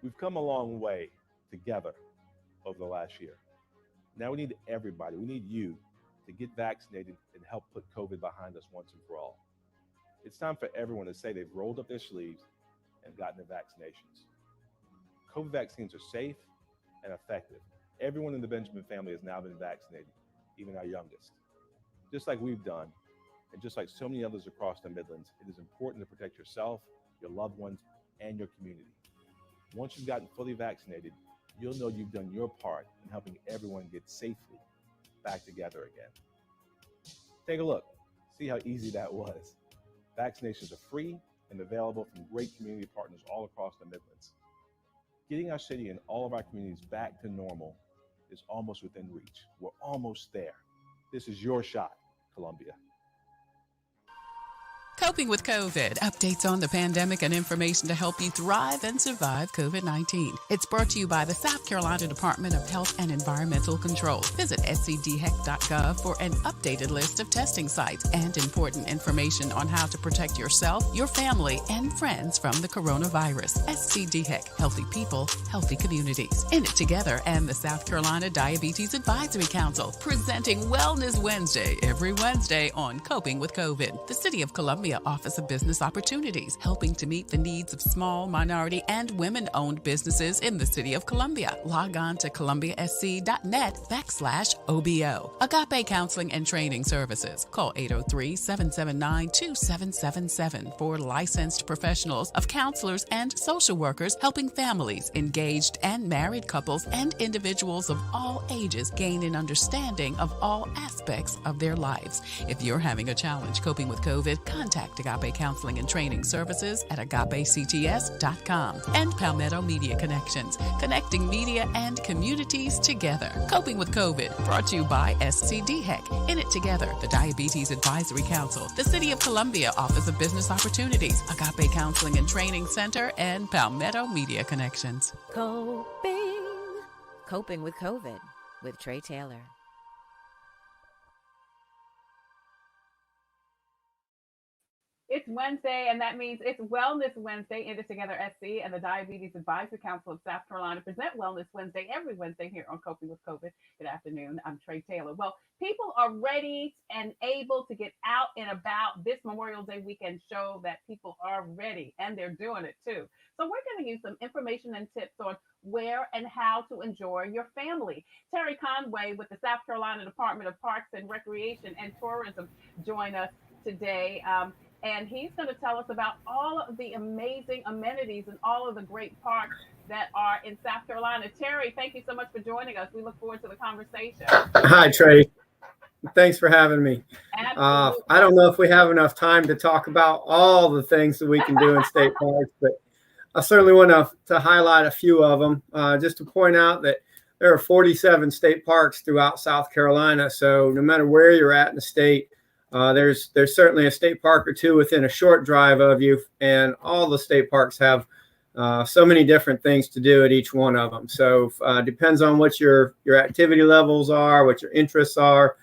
We've come a long way together over the last year. Now we need everybody, we need you to get vaccinated and help put COVID behind us once and for all. It's time for everyone to say they've rolled up their sleeves and gotten their vaccinations. COVID vaccines are safe and effective. Everyone in the Benjamin family has now been vaccinated, even our youngest. Just like we've done, and just like so many others across the Midlands, it is important to protect yourself, your loved ones, and your community. Once you've gotten fully vaccinated, you'll know you've done your part in helping everyone get safely back together again. Take a look, see how easy that was. Vaccinations are free and available from great community partners all across the Midlands. Getting our city and all of our communities back to normal is almost within reach. We're almost there. This is your shot, Columbia. Coping with COVID, updates on the pandemic and information to help you thrive and survive COVID-19. It's brought to you by the South Carolina Department of Health and Environmental Control. Visit scdheck.gov for an updated list of testing sites and important information on how to protect yourself, your family, and friends from the coronavirus. SCDHEC, healthy people, healthy communities. In it together and the South Carolina Diabetes Advisory Council, presenting Wellness Wednesday every Wednesday on Coping with COVID. The City of Columbia Office of Business Opportunities, helping to meet the needs of small, minority, and women-owned businesses in the City of Columbia. Log on to columbiasc.net/OBO. Agape Counseling and Training Services. Call 803-779-2777 for licensed professionals of counselors and social workers helping families, engaged and married couples, and individuals of all ages gain an understanding of all aspects of their lives. If you're having a challenge coping with COVID, contact Agape Counseling and Training Services at agapects.com. And Palmetto Media Connections, connecting media and communities together. Coping with COVID, brought to you by SCDHEC. In it together, the Diabetes Advisory Council, the City of Columbia Office of Business Opportunities, Agape Counseling and Training Center, and Palmetto Media Connections. Coping with COVID with Tre Tailor. It's Wednesday, and that means it's Wellness Wednesday. In it together, SC and the Diabetes Advisory Council of South Carolina present Wellness Wednesday every Wednesday here on Coping with COVID. Good afternoon. I'm Tre Tailor. Well, people are ready and able to get out and about. This Memorial Day weekend show that people are ready, and they're doing it too. So we're going to use some information and tips on where and how to enjoy your family. Terry Conway with the South Carolina Department of Parks and Recreation and Tourism join us today. And he's going to tell us about all of the amazing amenities and all of the great parks that are in South Carolina. Terry, thank you so much for joining us. We look forward to the conversation. Hi, Trey. Thanks for having me. I don't know if we have enough time to talk about all the things that we can do in state parks, but I certainly want to highlight a few of them. Just to point out that there are 47 state parks throughout South Carolina. So no matter where you're at in the state, there's certainly a state park or two within a short drive of you, and all the state parks have so many different things to do at each one of them. So depends on what your activity levels are, what your interests are,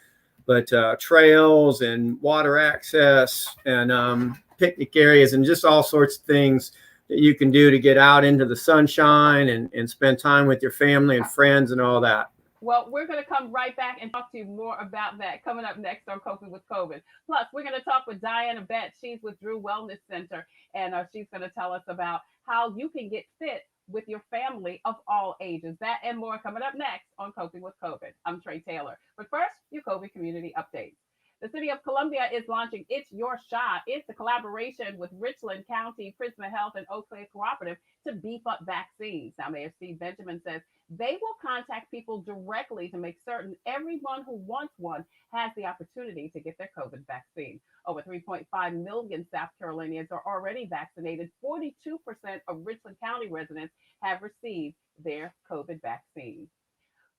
but trails and water access and picnic areas and just all sorts of things that you can do to get out into the sunshine and spend time with your family and friends and all that. Well, we're going to come right back and talk to you more about that coming up next on Coping with COVID. Plus, we're going to talk with Diane Betz. She's with Drew Wellness Center, and she's going to tell us about how you can get fit with your family of all ages. That and more coming up next on Coping with COVID. I'm Tre Tailor. But first, your COVID community updates. The City of Columbia is launching It's Your Shot. It's a collaboration with Richland County, Prisma Health, and Oak Cliff Cooperative to beef up vaccines. Now, Mayor Steve Benjamin says they will contact people directly to make certain everyone who wants one has the opportunity to get their COVID vaccine. Over 3.5 million South Carolinians are already vaccinated. 42% of Richland County residents have received their COVID vaccine.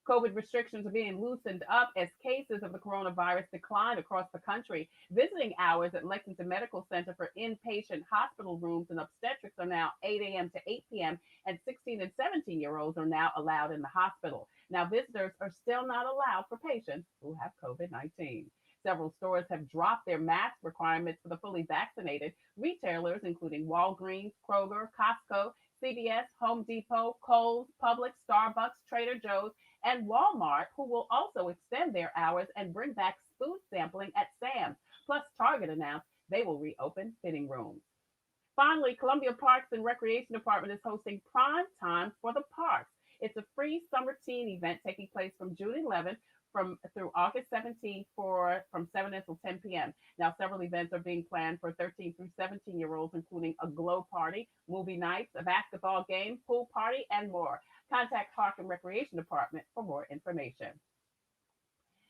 COVID restrictions are being loosened up as cases of the coronavirus decline across the country. Visiting hours at Lexington Medical Center for inpatient hospital rooms and obstetrics are now 8 a.m. to 8 p.m., and 16 and 17-year-olds are now allowed in the hospital. Now, visitors are still not allowed for patients who have COVID-19. Several stores have dropped their mask requirements for the fully vaccinated. Retailers, including Walgreens, Kroger, Costco, CVS, Home Depot, Kohl's, Publix, Starbucks, Trader Joe's, and Walmart, who will also extend their hours and bring back food sampling at Sam's. Plus, Target announced they will reopen fitting rooms. Finally, Columbia Parks and Recreation Department is hosting Prime Time for the Parks. It's a free summer teen event taking place from June 11th through August 17th from 7 until 10 p.m. Now, several events are being planned for 13 through 17-year-olds, including a glow party, movie nights, a basketball game, pool party, and more. Contact Park and Recreation Department for more information.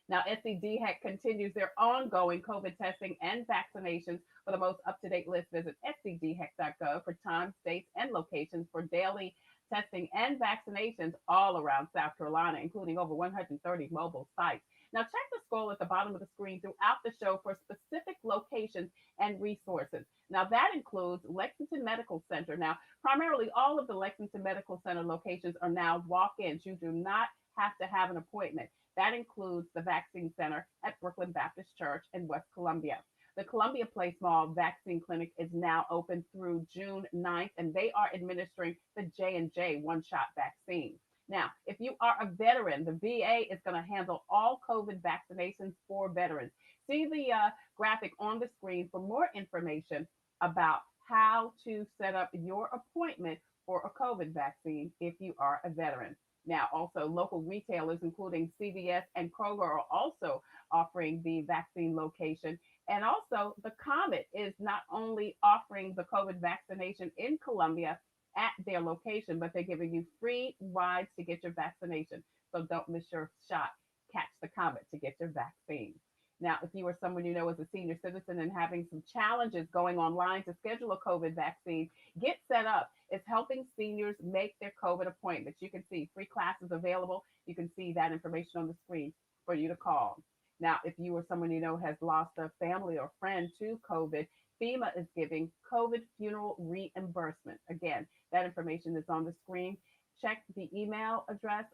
Now, SCDHEC continues their ongoing COVID testing and vaccinations. For the most up-to-date list, visit scdhec.gov for times, dates, and locations for daily testing and vaccinations all around South Carolina, including over 130 mobile sites. Now, check the scroll at the bottom of the screen throughout the show for specific locations and resources. Now, that includes Lexington Medical Center. Now, primarily all of the Lexington Medical Center locations are now walk-ins. You do not have to have an appointment. That includes the Vaccine Center at Brooklyn Baptist Church in West Columbia. The Columbia Place Mall Vaccine Clinic is now open through June 9th, and they are administering the J&J one-shot vaccine. Now, if you are a veteran, the VA is going to handle all COVID vaccinations for veterans. See the graphic on the screen for more information about how to set up your appointment for a COVID vaccine if you are a veteran. Now, also local retailers, including CVS and Kroger, are also offering the vaccine location. And also the Comet is not only offering the COVID vaccination in Columbia at their location, but they're giving you free rides to get your vaccination. So don't miss your shot. Catch the Comet to get your vaccine. Now, if you or someone you know is a senior citizen and having some challenges going online to schedule a COVID vaccine, Get Set Up is helping seniors make their COVID appointments. You can see free classes available. You can see that information on the screen for you to call. Now, if you or someone you know has lost a family or friend to COVID, FEMA is giving COVID funeral reimbursement. Again, that information is on the screen. Check the email address.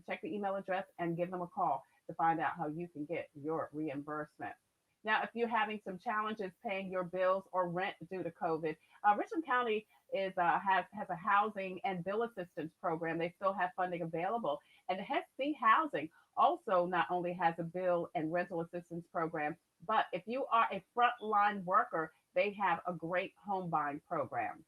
Check the email address and give them a call to find out how you can get your reimbursement. Now, if you're having some challenges paying your bills or rent due to COVID, Richland County has a housing and bill assistance program. They still have funding available. And the HEC Housing also not only has a bill and rental assistance program, but if you are a frontline worker, they have a great home buying program.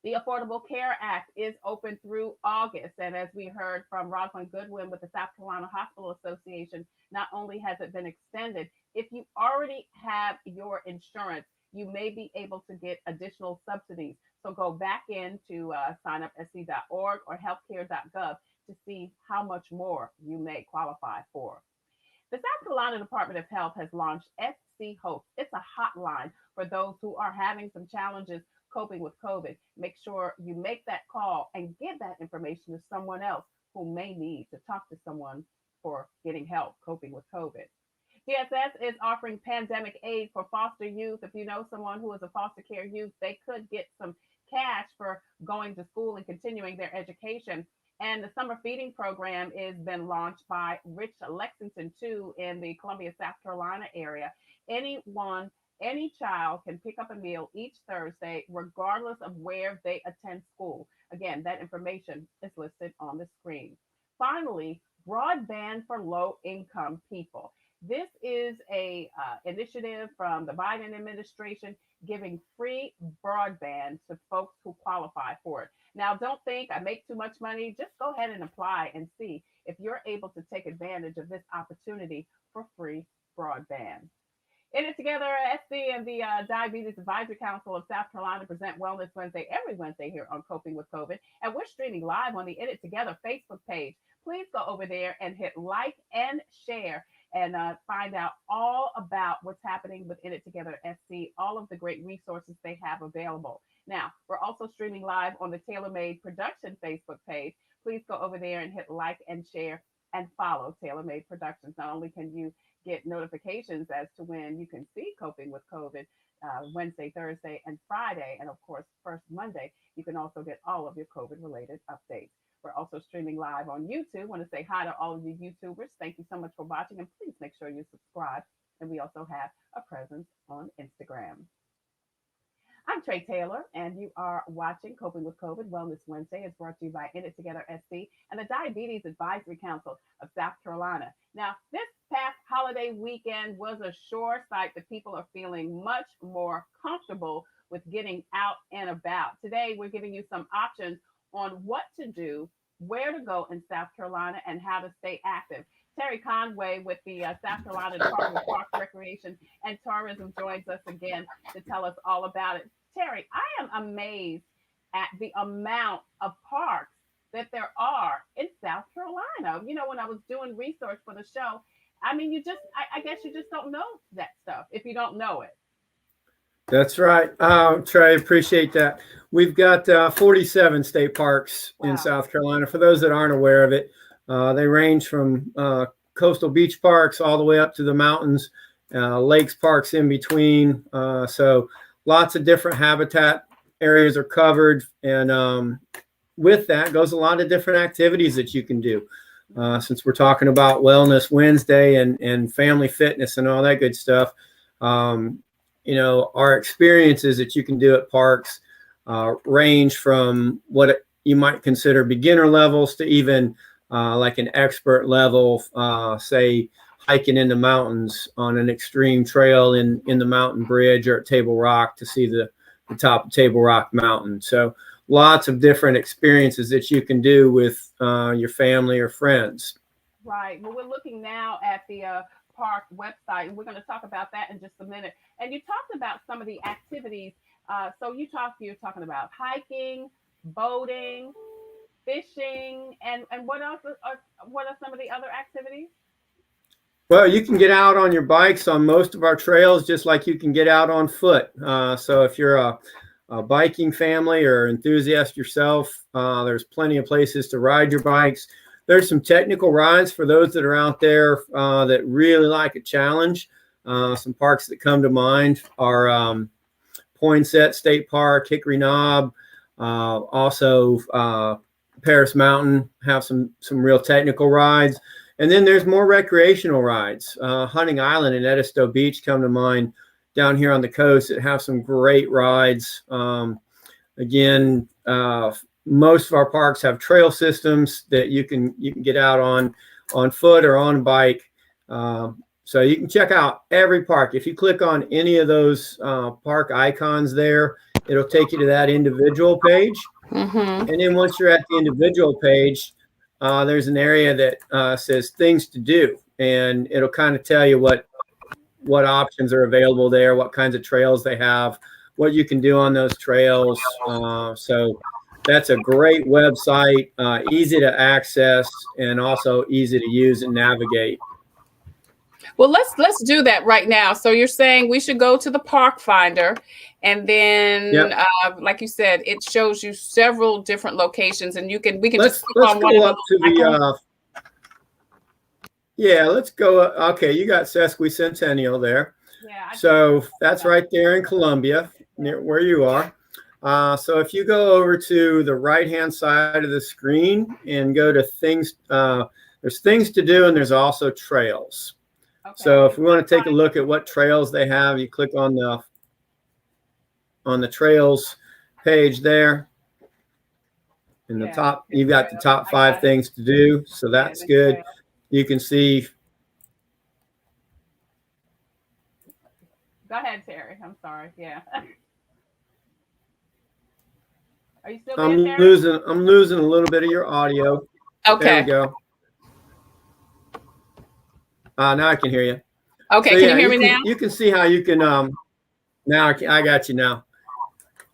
The Affordable Care Act is open through August. And as we heard from Rosalind Goodwin with the South Carolina Hospital Association, not only has it been extended, if you already have your insurance, you may be able to get additional subsidies. So go back in to signup.sc.org or healthcare.gov to see how much more you may qualify for. The South Carolina Department of Health has launched SC Hope. It's a hotline for those who are having some challenges coping with COVID. Make sure you make that call and give that information to someone else who may need to talk to someone for getting help coping with COVID. DSS is offering pandemic aid for foster youth. If you know someone who is a foster care youth, they could get some cash for going to school and continuing their education. And the summer feeding program has been launched by Rich Lexington 2 in the Columbia, South Carolina area. Any child can pick up a meal each Thursday, regardless of where they attend school. Again, that information is listed on the screen. Finally, Broadband for low-income people. This is a initiative from the Biden administration giving free broadband to folks who qualify for it. Now, don't think I make too much money. Just go ahead and apply and see if you're able to take advantage of this opportunity for free broadband. In it together, SC and the Diabetes Advisory Council of South Carolina present Wellness Wednesday every Wednesday here on Coping with COVID. And we're streaming live on the In It Together Facebook page. Please go over there and hit like and share and find out all about what's happening with In It Together SC, all of the great resources they have available. Now, we're also streaming live on the Tailor Made Production Facebook page. Please go over there and hit like and share and follow Tailor Made Productions. Not only can you get notifications as to when you can see Coping with COVID Wednesday, Thursday, and Friday, and of course, first Monday, you can also get all of your COVID-related updates. We're also streaming live on YouTube. I want to say hi to all of you YouTubers. Thank you so much for watching, and please make sure you subscribe. And we also have a presence on Instagram. I'm Tre Tailor, and you are watching Coping with COVID Wellness Wednesday. It's brought to you by In It Together SC and the Diabetes Advisory Council of South Carolina. Now, this past holiday weekend was a sure sight that people are feeling much more comfortable with getting out and about. Today, we're giving you some options on what to do, where to go in South Carolina, and how to stay active. Terry Conway with the South Carolina Department of Parks, Recreation, and Tourism joins us again to tell us all about it. Terry, I am amazed at the amount of parks that there are in South Carolina. You know, when I was doing research for the show, I mean, I guess you just don't know that stuff if you don't know it. That's right. Trey, appreciate that. We've got 47 state parks in South Carolina. For those that aren't aware of it, they range from coastal beach parks all the way up to the mountains, lakes, parks in between. So lots of different habitat areas are covered. And with that goes a lot of different activities that you can do. Since we're talking about Wellness Wednesday and family fitness and all that good stuff, you know, our experiences that you can do at parks range from what you might consider beginner levels to even like an expert level, say hiking in the mountains on an extreme trail in the mountain bridge or at Table Rock to see the top of Table Rock Mountain. So lots of different experiences that you can do with your family or friends. Right. Well, we're looking now at the park website, and we're going to talk about that in just a minute. And you talked about some of the activities. So you're talking about hiking, boating, fishing, and what else? What are some of the other activities? Well, you can get out on your bikes on most of our trails, just like you can get out on foot. So if you're a biking family or enthusiast yourself, there's plenty of places to ride your bikes. There's some technical rides for those that are out there that really like a challenge. Some parks that come to mind are Poinsett State Park, Hickory Knob, also Paris Mountain have some real technical rides. And then there's more recreational rides. Hunting Island and Edisto Beach come to mind down here on the coast that have some great rides. Again, most of our parks have trail systems that you can get out on foot or on a bike. So you can check out every park. If you click on any of those park icons there, it'll take you to that individual page. Mm-hmm. And then once you're at the individual page, there's an area that says things to do, and it'll kind of tell you what options are available there, what kinds of trails they have, what you can do on those trails. So that's a great website, easy to access and also easy to use and navigate. Well, let's do that right now. So you're saying we should go to the Park Finder, and then, yep. Like you said, it shows you several different locations, and we can let's just click on one go up to the. Yeah, let's go. Okay, you got Sesquicentennial there. Yeah. So that's right there in Columbia, near where you are. So if you go over to the right-hand side of the screen and go to things, there's things to do, and there's also trails. Okay. So if we want to take a look at what trails they have, you click on the trails page there. In the top, you've got the top 5 things to do. So that's good. You can see. Go ahead, Terry. I'm sorry. Yeah. Are you still there, Terry? I'm losing a little bit of your audio. Okay. There we go. Now I can hear you. Okay, so, can you hear me now? You can see how you can. Now I got you now.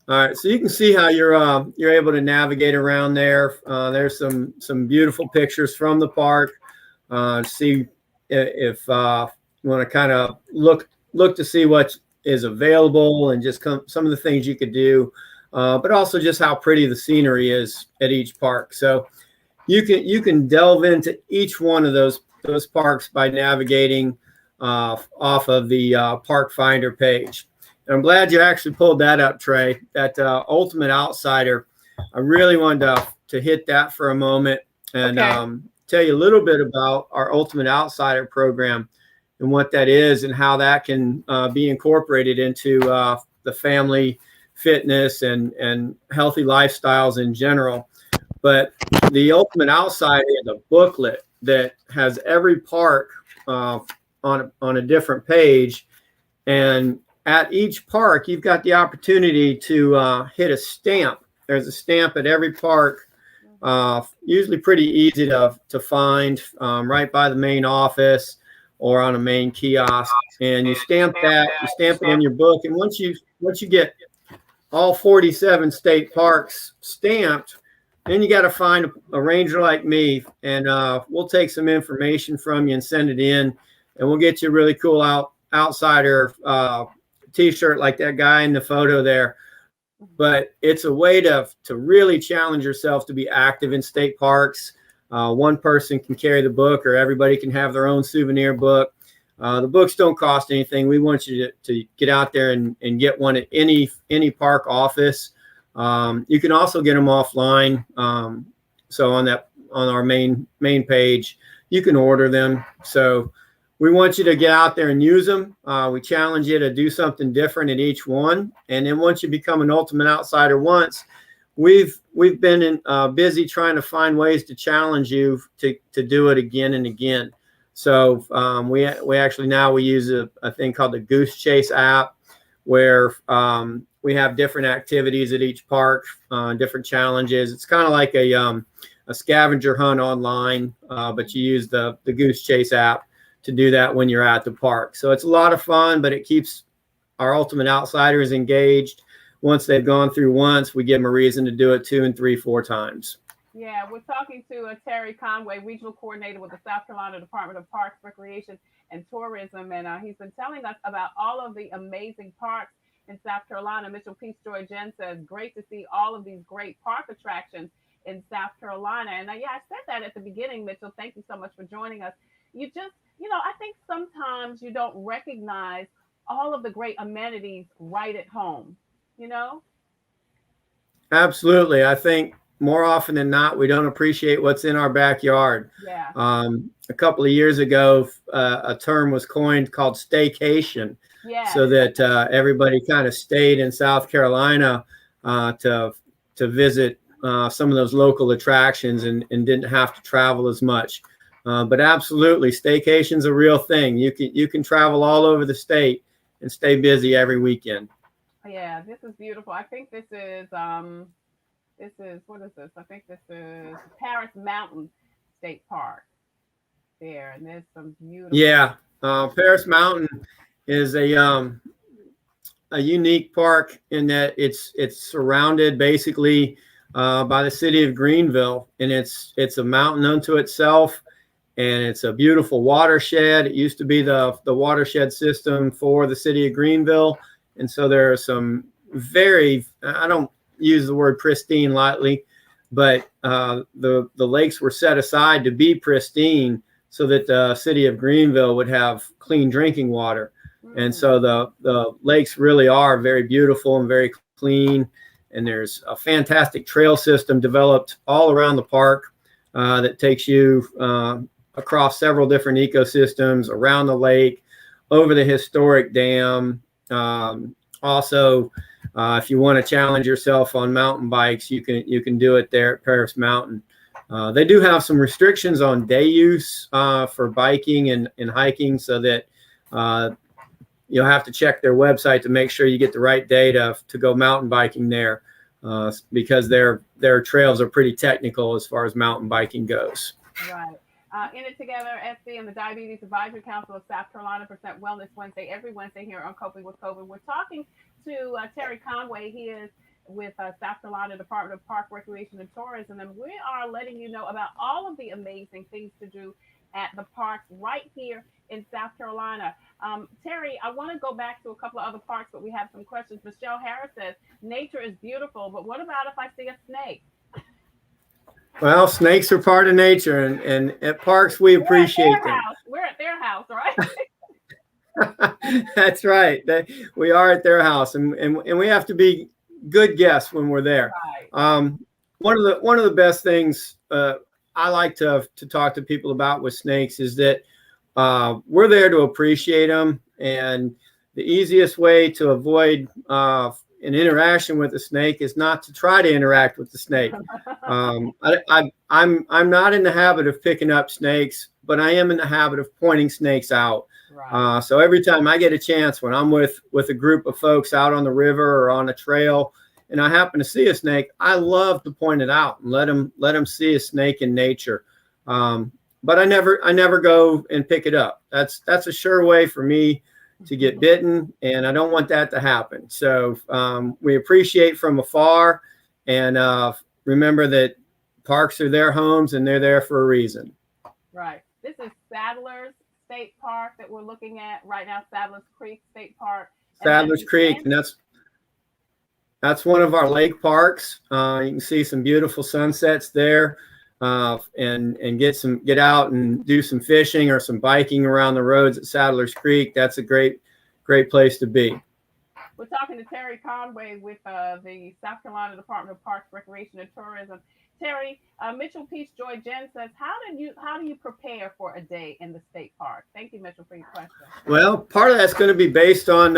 All right, so you can see how you're able to navigate around there. There's some beautiful pictures from the park. See if you want to kind of look to see what is available and just some of the things you could do, but also just how pretty the scenery is at each park. So you can delve into each one of those parks by navigating off of the Park Finder page. And I'm glad you actually pulled that up, Trey. That Ultimate Outsider, I really wanted to hit that for a moment and tell you a little bit about our Ultimate Outsider program and what that is and how that can be incorporated into the family fitness and healthy lifestyles in general. But the Ultimate Outsider is a booklet that has every park on a different page. And at each park, you've got the opportunity to hit a stamp. There's a stamp at every park, usually pretty easy to find, right by the main office or on a main kiosk. And you stamp that, you stamp it in your book. And once you get all 47 state parks stamped, then you got to find a ranger like me, and we'll take some information from you and send it in, and we'll get you a really cool outsider t-shirt like that guy in the photo there. But it's a way to really challenge yourself to be active in state parks. One person can carry the book, or everybody can have their own souvenir book. The books don't cost anything. We want you to get out there and get one at any park office. You can also get them offline. So on our main page, you can order them. So we want you to get out there and use them. We challenge you to do something different at each one. And then once you become an Ultimate Outsider once, we've been busy trying to find ways to challenge you to do it again and again. So we use a thing called the Goose Chase app, where we have different activities at each park, different challenges. It's kind of like a scavenger hunt online, but you use the Goose Chase app to do that when you're at the park. So it's a lot of fun, but it keeps our Ultimate Outsiders engaged. Once they've gone through once, we give them a reason to do it 2 and 3, 4 times. Yeah, we're talking to Terry Conway, Regional Coordinator with the South Carolina Department of Parks, Recreation, and Tourism. And he's been telling us about all of the amazing parks in South Carolina. Mitchell Peace Joy Jen says, great to see all of these great park attractions in South Carolina. And I said that at the beginning, Mitchell. Thank you so much for joining us. I think sometimes you don't recognize all of the great amenities right at home, Absolutely. I think more often than not, we don't appreciate what's in our backyard. Yeah. A couple of years ago, a term was coined called staycation. Yeah. So that everybody kind of stayed in South Carolina to visit some of those local attractions and didn't have to travel as much. But absolutely, staycation's a real thing. You can travel all over the state and stay busy every weekend. Yeah, this is beautiful. I think this is what is this? I think this is Paris Mountain State Park there, and there's some beautiful. Yeah, Paris Mountain is a unique park in that it's surrounded basically by the city of Greenville, and it's a mountain unto itself, and it's a beautiful watershed. It used to be the watershed system for the city of Greenville, and so there are some I don't use the word pristine lightly, but the lakes were set aside to be pristine so that the city of Greenville would have clean drinking water. And so the lakes really are very beautiful and very clean. And there's a fantastic trail system developed all around the park that takes you across several different ecosystems around the lake, over the historic dam. Also, if you want to challenge yourself on mountain bikes, you can do it there at Paris Mountain. They do have some restrictions on day use for biking and hiking, so that you'll have to check their website to make sure you get the right day to go mountain biking there, because their trails are pretty technical as far as mountain biking goes. Right. In It Together, SC and the Diabetes Advisory Council of South Carolina present Wellness Wednesday every Wednesday here on Coping with COVID. We're talking to Terry Conway. He is with South Carolina Department of Park, Recreation, and Tourism, and we are letting you know about all of the amazing things to do at the parks right here in South Carolina. Terry, I want to go back to a couple of other parks, but we have some questions. Michelle Harris says, nature is beautiful, but what about if I see a snake? Well, snakes are part of nature, and at parks we appreciate them. We're at their house, right? That's right. We are at their house, and we have to be good guests when we're there. Right. One of the best things I like to talk to people about with snakes is that we're there to appreciate them, and the easiest way to avoid an interaction with a snake is not to try to interact with the snake. I'm not in the habit of picking up snakes, but I am in the habit of pointing snakes out. Right. So every time I get a chance, when I'm with a group of folks out on the river or on a trail, and I happen to see a snake, I love to point it out and let them see a snake in nature. But I never go and pick it up. That's a sure way for me to get bitten, and I don't want that to happen. So we appreciate from afar, and remember that parks are their homes and they're there for a reason. Right. This is Sadler's State Park that we're looking at right now, Sadler's Creek State Park. Sadler's Creek, and that's one of our lake parks. You can see some beautiful sunsets there, and get out and do some fishing or some biking around the roads at Sadler's Creek. That's a great place to be. We're talking to Terry Conway with the South Carolina Department of Parks, Recreation, and Tourism. Terry, Mitchell Peach Joy Jen says, how do you prepare for a day in the state park? Thank you, Mitchell, for your question. Well, part of that's going to be based on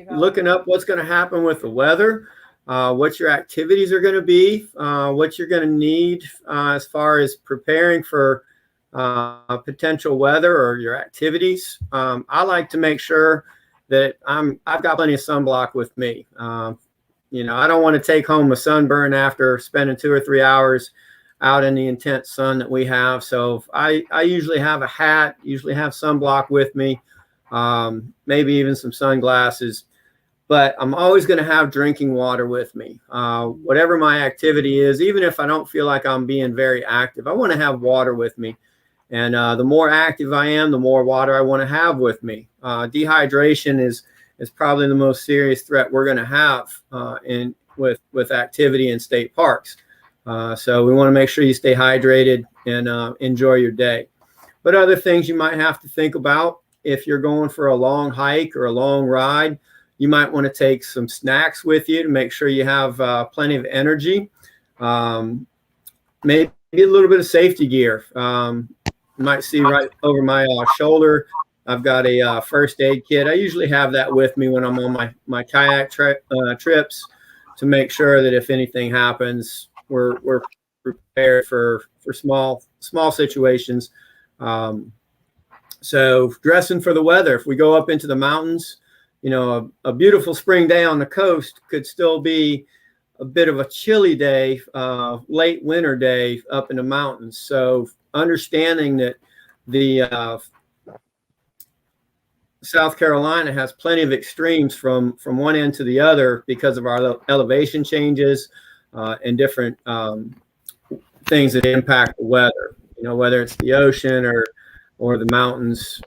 looking up what's going to happen with the weather, what your activities are going to be, what you're going to need as far as preparing for potential weather or your activities. I like to make sure that I've got plenty of sunblock with me. I don't want to take home a sunburn after spending 2 or 3 hours out in the intense sun that we have. So I usually have a hat, usually have sunblock with me, maybe even some sunglasses. But I'm always going to have drinking water with me. Whatever my activity is, even if I don't feel like I'm being very active, I want to have water with me. And the more active I am, the more water I want to have with me. Dehydration is probably the most serious threat we're going to have with activity in state parks. So we want to make sure you stay hydrated and enjoy your day. But other things you might have to think about if you're going for a long hike or a long ride, you might want to take some snacks with you to make sure you have plenty of energy. Maybe a little bit of safety gear. You might see right over my shoulder, I've got a first aid kit. I usually have that with me when I'm on my kayak trips to make sure that if anything happens, we're prepared for small situations. So dressing for the weather. If we go up into the mountains, a beautiful spring day on the coast could still be a bit of a chilly day, late winter day up in the mountains. So understanding that the South Carolina has plenty of extremes from one end to the other because of our elevation changes and different things that impact the weather, whether it's the ocean or the mountains.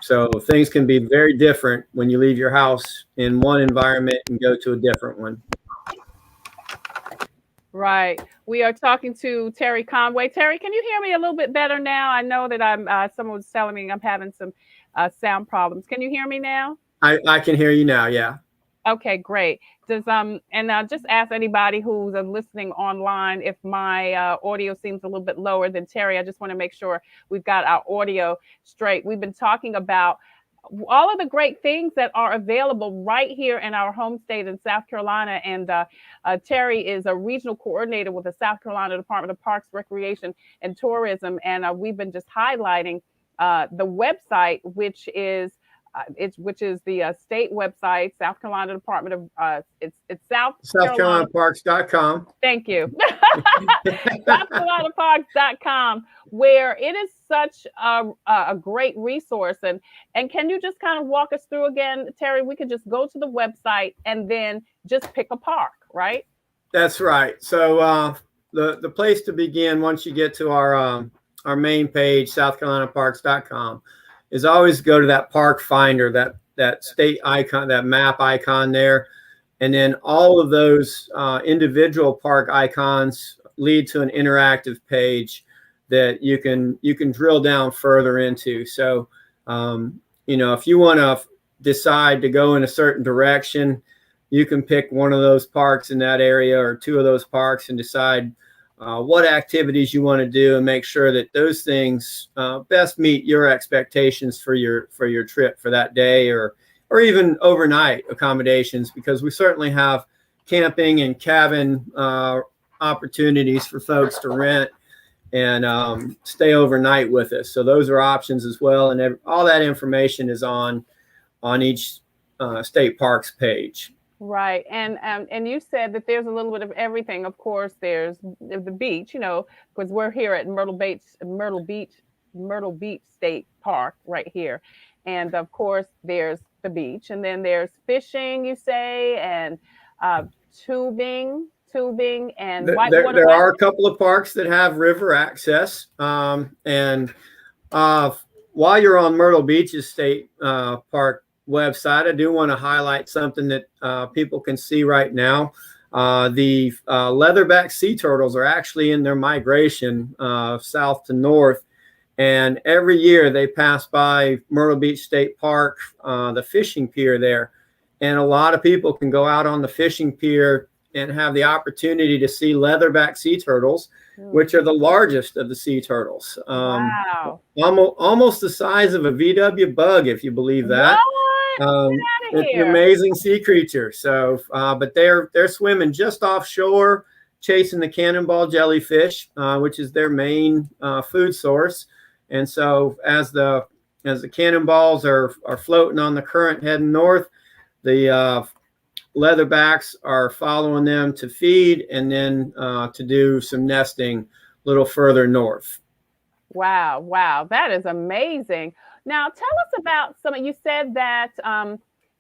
So things can be very different when you leave your house in one environment and go to a different one. Right. We are talking to Terry Conway. Terry, can you hear me a little bit better now? I know that someone was telling me I'm having some sound problems. Can you hear me now? I can hear you now. Yeah. Okay, great. Just ask anybody who's listening online if my audio seems a little bit lower than Terry. I just want to make sure we've got our audio straight. We've been talking about all of the great things that are available right here in our home state in South Carolina. And Terry is a regional coordinator with the South Carolina Department of Parks, Recreation, and Tourism. And we've been just highlighting the website, which is the state website, South Carolina Department of it's SouthCarolinaParks.com. Thank you. SouthCarolinaParks.com, where it is such a great resource. And can you just kind of walk us through again, Terry? We could just go to the website and then just pick a park, right? That's right. So the place to begin once you get to our main page, SouthCarolinaParks.com, is always go to that park finder, that state icon, that map icon there. And then all of those individual park icons lead to an interactive page that you can drill down further into. So, if you want to decide to go in a certain direction, you can pick one of those parks in that area or two of those parks and decide what activities you want to do and make sure that those things best meet your expectations for your trip for that day or or even overnight accommodations, because we certainly have camping and cabin opportunities for folks to rent and stay overnight with us. So those are options as well. And all that information is on each state parks page. Right. And you said that there's a little bit of everything. Of course, there's the beach, because we're here at Myrtle Beach State Park right here. And of course, there's the beach, and then there's fishing, you say, and tubing and whitewater. There are a couple of parks that have river access. And while you're on Myrtle Beach's State Park website, I do want to highlight something that people can see right now. The Leatherback Sea Turtles are actually in their migration south to north. And every year they pass by Myrtle Beach State Park, the fishing pier there. And a lot of people can go out on the fishing pier and have the opportunity to see leatherback sea turtles, which are the largest of the sea turtles. Wow. Almost the size of a VW bug, if you believe that. It's an amazing sea creature. So, but they're swimming just offshore, chasing the cannonball jellyfish, which is their main food source. And so as the cannonballs are floating on the current heading north, the leatherbacks are following them to feed and then to do some nesting a little further north. Wow. That is amazing. Now, tell us about you said that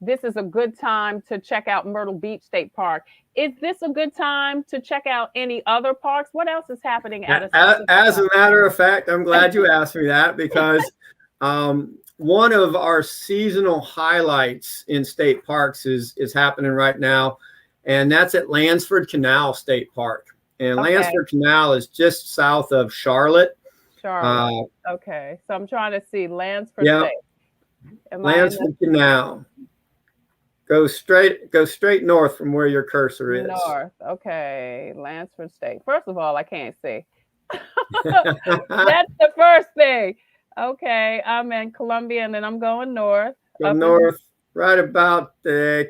this is a good time to check out Myrtle Beach State Park. Is this a good time to check out any other parks? What else is happening at As a matter of fact, I'm glad you asked me that, because one of our seasonal highlights in state parks is happening right now, and that's at Lansford Canal State Park. And Lansford Canal is just south of Charlotte. Okay, so I'm trying to see Lansford State. Lansford Canal. Go straight north from where your cursor is. North. Okay, Lansford State. First of all, I can't see. That's the first thing. Okay, I'm in Columbia, and then I'm going north. Go north, right about there. I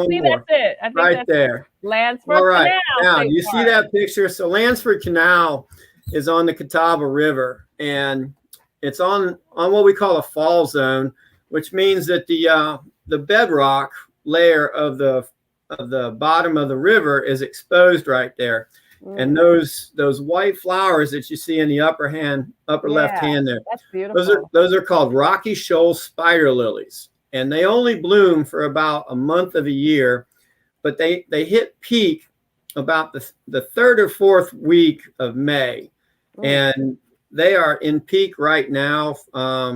see. More. That's it. I think right that's there. Lansford All right. Canal. Now, you see that picture? So Lansford Canal is on the Catawba River, and it's on what we call a fall zone, which means that the bedrock layer of the bottom of the river is exposed right there. And those white flowers that you see in the upper left hand there, that's beautiful. Those are called Rocky Shoals spider lilies, and they only bloom for about a month of a year, but they hit peak about the third or fourth week of May, and they are in peak right now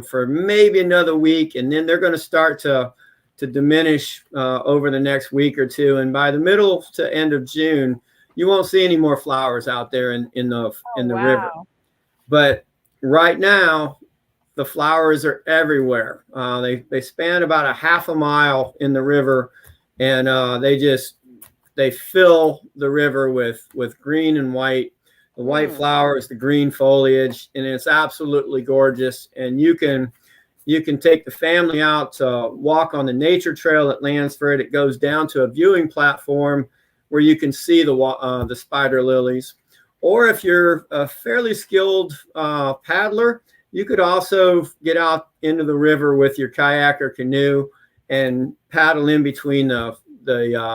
for maybe another week, and then they're going to start to diminish over the next week or two, and by the middle to end of June, you won't see any more flowers out there in the river. But right now, the flowers are everywhere. They span about a half a mile in the river, and they fill the river with green and white. The white flowers, the green foliage, and it's absolutely gorgeous. And you can take the family out to walk on the nature trail at Lansford. It goes down to a viewing platform where you can see the spider lilies. Or if you're a fairly skilled paddler, you could also get out into the river with your kayak or canoe and paddle in between the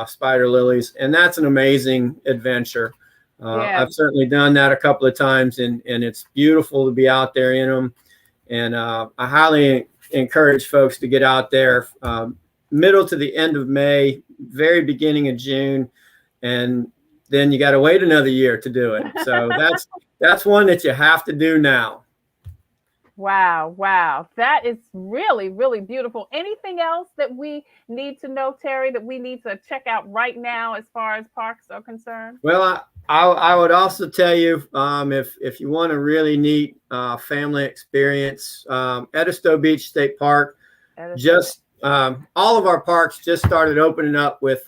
spider lilies. And that's an amazing adventure. I've certainly done that a couple of times, and it's beautiful to be out there in them. And I highly encourage folks to get out there middle to the end of May, very beginning of June. And then you got to wait another year to do it. So that's one that you have to do now. Wow. That is really, really beautiful. Anything else that we need to know, Terry, that we need to check out right now as far as parks are concerned? Well, I would also tell you, if you want a really neat family experience, Edisto Beach State Park, all of our parks just started opening up with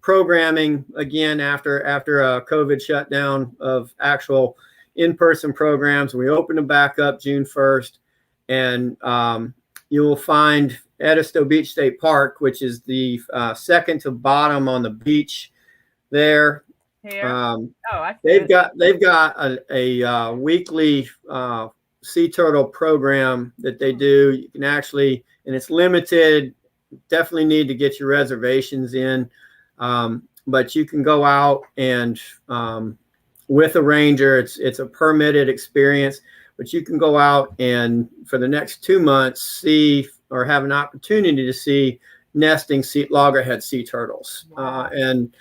programming again after a COVID shutdown of actual in-person programs. We opened them back up June 1st, and you will find Edisto Beach State Park, which is the second to bottom on the beach there. Here. I see They've got a weekly sea turtle program that they do. You can actually, and it's limited. Definitely need to get your reservations in, but you can go out and with a ranger. It's a permitted experience, but you can go out and for the next 2 months see or have an opportunity to see nesting loggerhead sea turtles. Wow. And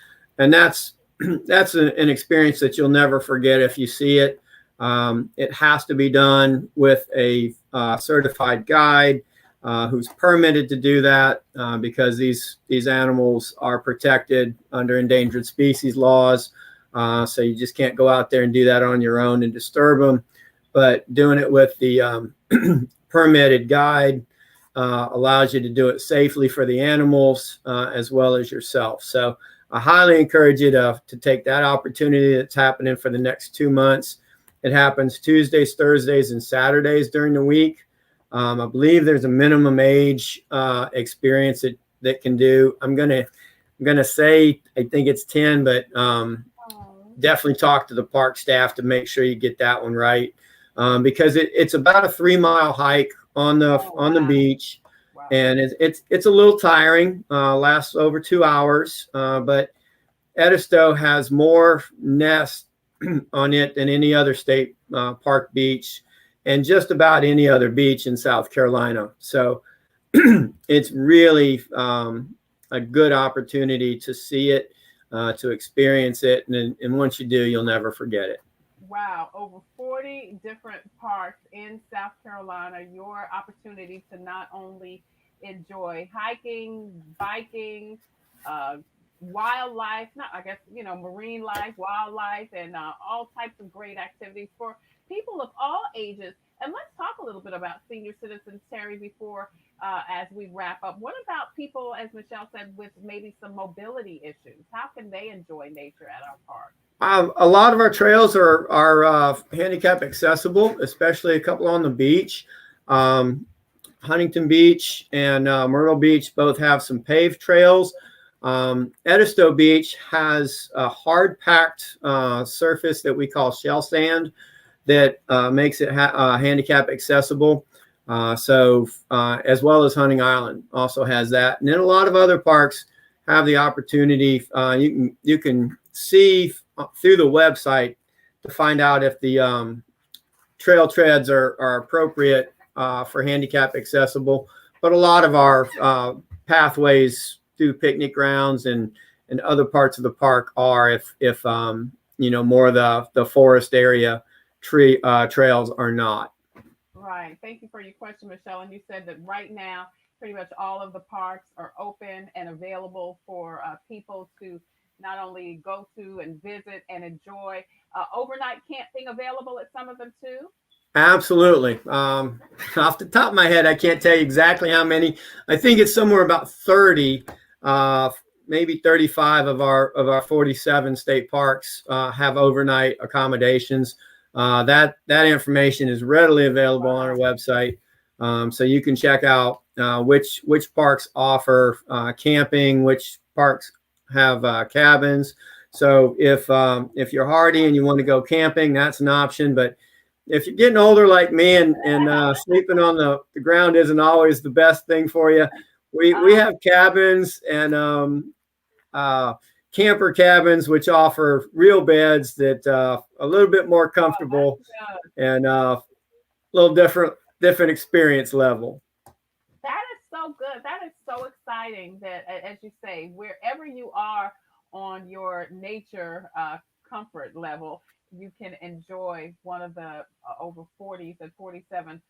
that's an experience that you'll never forget if you see it. It has to be done with a certified guide who's permitted to do that because these animals are protected under endangered species laws. So you just can't go out there and do that on your own and disturb them. But doing it with the permitted guide allows you to do it safely for the animals as well as yourself. So I highly encourage you to take that opportunity that's happening for the next 2 months. It happens Tuesdays, Thursdays, and Saturdays during the week. I believe there's a minimum age experience that can do. I'm gonna say I think it's 10, but definitely talk to the park staff to make sure you get that one right because it's about a 3-mile hike on the beach. Wow. And it's a little tiring, lasts over 2 hours, but Edisto has more nests on it than any other state park beach and just about any other beach in South Carolina. So it's really a good opportunity to see it, to experience it. And once you do, you'll never forget it. Wow, over 40 different parks in South Carolina, your opportunity to not only enjoy hiking, biking, wildlife, marine life, wildlife, and all types of great activities for people of all ages. And let's talk a little bit about senior citizens, Terry, before as we wrap up. What about people, as Michelle said, with maybe some mobility issues? How can they enjoy nature at our park? A lot of our trails are handicap accessible, especially a couple on the beach. Huntington Beach and Myrtle Beach both have some paved trails. Edisto Beach has a hard packed surface that we call shell sand that makes it handicap accessible. So as well as Hunting Island also has that. And then a lot of other parks have the opportunity. You can see through the website to find out if the trail treads are appropriate for handicap accessible. But a lot of our pathways through picnic grounds and other parts of the park are if more of the forest area trails are not. Right. Thank you for your question, Michelle. And you said that right now, pretty much all of the parks are open and available for people to not only go to and visit and enjoy. Overnight camping available at some of them too? Absolutely. Off the top of my head, I can't tell you exactly how many. I think it's somewhere about 30, maybe 35 of our 47 state parks have overnight accommodations. That information is readily available on our website. So you can check out which parks offer camping, which parks have cabins. So if you're hardy and you want to go camping, that's an option. But if you're getting older like me and sleeping on the ground isn't always the best thing for you, we have cabins and camper cabins, which offer real beds that a little bit more comfortable and a little different experience level. That is so good. That is so exciting that, as you say, wherever you are on your nature comfort level, you can enjoy one of the over 40s and 47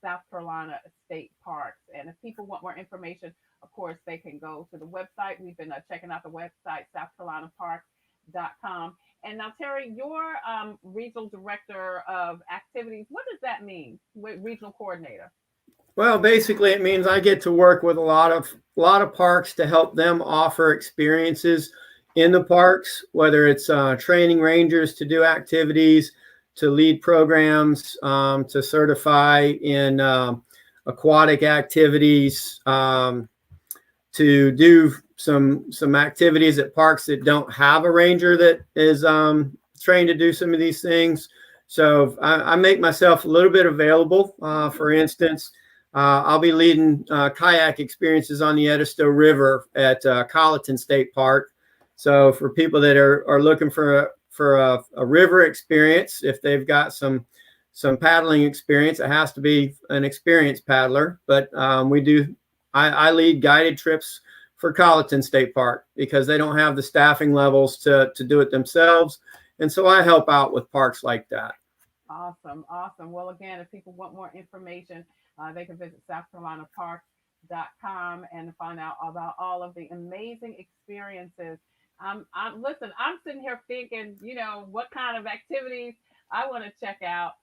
South Carolina state parks. And if people want more information, of course, they can go to the website. We've been checking out the website, southcarolinaparks.com. And now, Terry, you're regional director of activities. What does that mean, regional coordinator? Well, basically, it means I get to work with a lot of parks to help them offer experiences in the parks, whether it's training rangers to do activities, to lead programs, to certify in aquatic activities, to do some activities at parks that don't have a ranger that is trained to do some of these things. So I make myself a little bit available. For instance, I'll be leading kayak experiences on the Edisto River at Colleton State Park. So for people that are looking for a river experience, if they've got some paddling experience, it has to be an experienced paddler. But I lead guided trips for Colleton State Park because they don't have the staffing levels to do it themselves. And so I help out with parks like that. Awesome. Well, again, if people want more information, they can visit SouthCarolinaParks.com and find out about all of the amazing experiences. Listen, I'm sitting here thinking, what kind of activities I want to check out.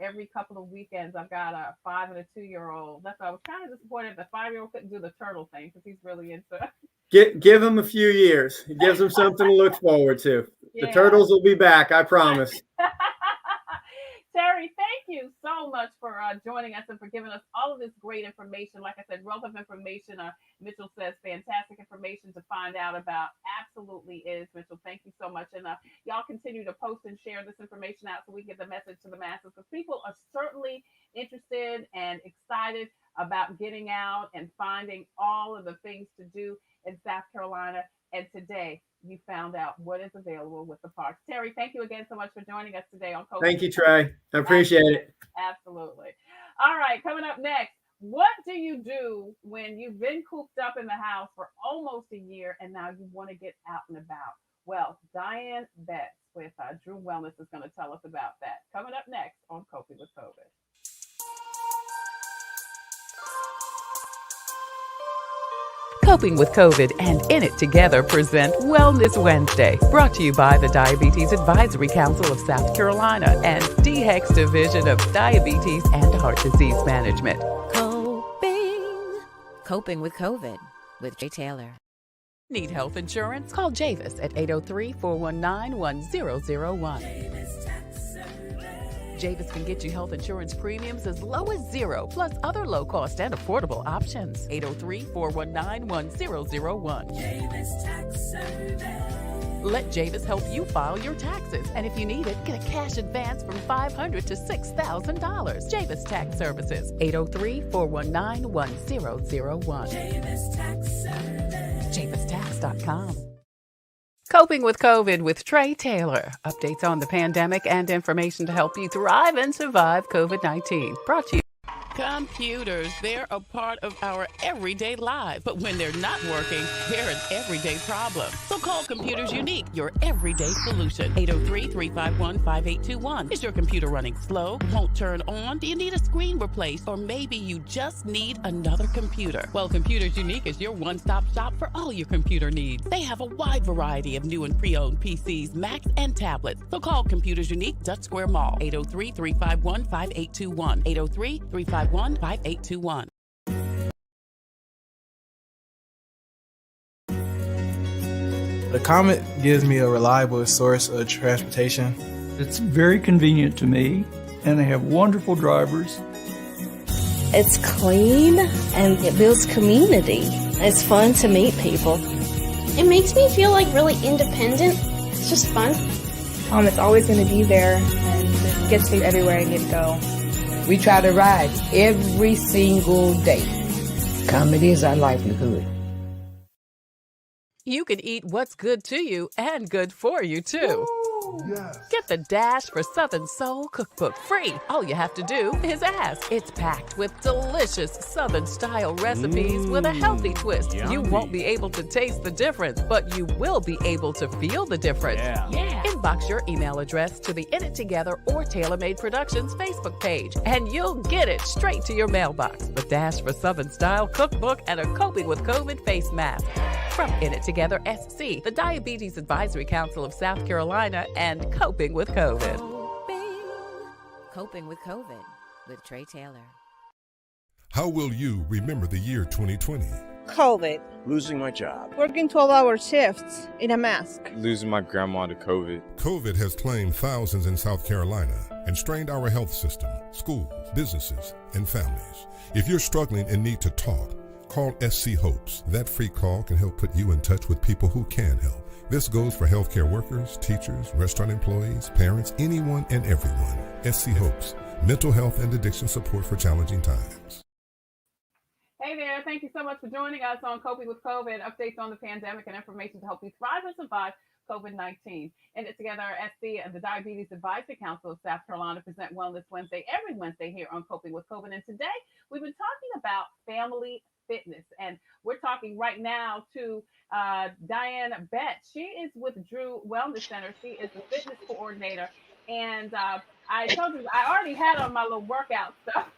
Every couple of weekends, I've got a 5 and a 2-year-old. That's why I was kind of disappointed the 5-year-old couldn't do the turtle thing because he's really into it. Give him a few years. It gives him something to look forward to. Yeah. The turtles will be back, I promise. Terry, thank you so much for joining us and for giving us all of this great information. Like I said, wealth of information. Mitchell says fantastic information to find out about. Absolutely is, Mitchell. Thank you so much. And y'all continue to post and share this information out so we get the message to the masses, because people are certainly interested and excited about getting out and finding all of the things to do in South Carolina. And today, you found out what is available with the parks. Terry, thank you again so much for joining us today on COVID. Thank you, Trey. I appreciate it. Absolutely. All right, coming up next, what do you do when you've been cooped up in the house for almost a year and now you want to get out and about? Well, Diane Betz with Drew Wellness is going to tell us about that. Coming up next on Coping with COVID. Coping with COVID and In It Together present Wellness Wednesday, brought to you by the Diabetes Advisory Council of South Carolina and DHEC's Division of Diabetes and Heart Disease Management. Coping with COVID with Tre Tailor. Need health insurance? Call Javis at 803-419-1001. Javis can get you health insurance premiums as low as $0, plus other low-cost and affordable options. 803-419-1001. Javis Tax Service. Let Javis help you file your taxes. And if you need it, get a cash advance from $500 to $6,000. Javis Tax Services. 803-419-1001. Javis Tax Service. JavisTax.com. Coping with COVID with Tre Tailor. Updates on the pandemic and information to help you thrive and survive COVID-19. Brought to you. Computers, they're a part of our everyday lives, but when they're not working, they're an everyday problem. So call Computers Unique, your everyday solution. 803-351-5821. Is your computer running slow? Won't turn on? Do you need a screen replaced? Or maybe you just need another computer? Well, Computers Unique is your one-stop shop for all your computer needs. They have a wide variety of new and pre-owned PCs, Macs, and tablets. So call Computers Unique, Dutch Square Mall. 803-351-5821. 803-351-5821. The Comet gives me a reliable source of transportation. It's very convenient to me, and they have wonderful drivers. It's clean, and it builds community. It's fun to meet people. It makes me feel like really independent. It's just fun. It's always going to be there, and it gets me everywhere I need to go. We try to ride every single day. Comedy is our livelihood. You can eat what's good to you and good for you, too. Yes. Get the Dash for Southern Soul Cookbook free. All you have to do is ask. It's packed with delicious Southern-style recipes with a healthy twist. Yummy. You won't be able to taste the difference, but you will be able to feel the difference. Yeah. Inbox your email address to the In It Together or TaylorMade Productions Facebook page, and you'll get it straight to your mailbox. The Dash for Southern Style Cookbook and a Coping with COVID face mask. From In It Together SC, the Diabetes Advisory Council of South Carolina, and Coping with COVID. Coping with COVID with Tre Tailor. How will you remember the year 2020? COVID. Losing my job. Working 12-hour shifts in a mask. Losing my grandma to COVID. COVID has claimed thousands in South Carolina and strained our health system, schools, businesses, and families. If you're struggling and need to talk, call SC Hopes. That free call can help put you in touch with people who can help. This goes for healthcare workers, teachers, restaurant employees, parents, anyone and everyone. SC Hopes, mental health and addiction support for challenging times. Hey there, thank you so much for joining us on Coping with COVID, updates on the pandemic and information to help you thrive and survive COVID-19. And together, SC and the Diabetes Advisory Council of South Carolina present Wellness Wednesday every Wednesday here on Coping with COVID. And today, we've been talking about family fitness. And we're talking right now to Diane Betz. She is with Drew Wellness Center. She is the fitness coordinator. And I told you, I already had on my little workout stuff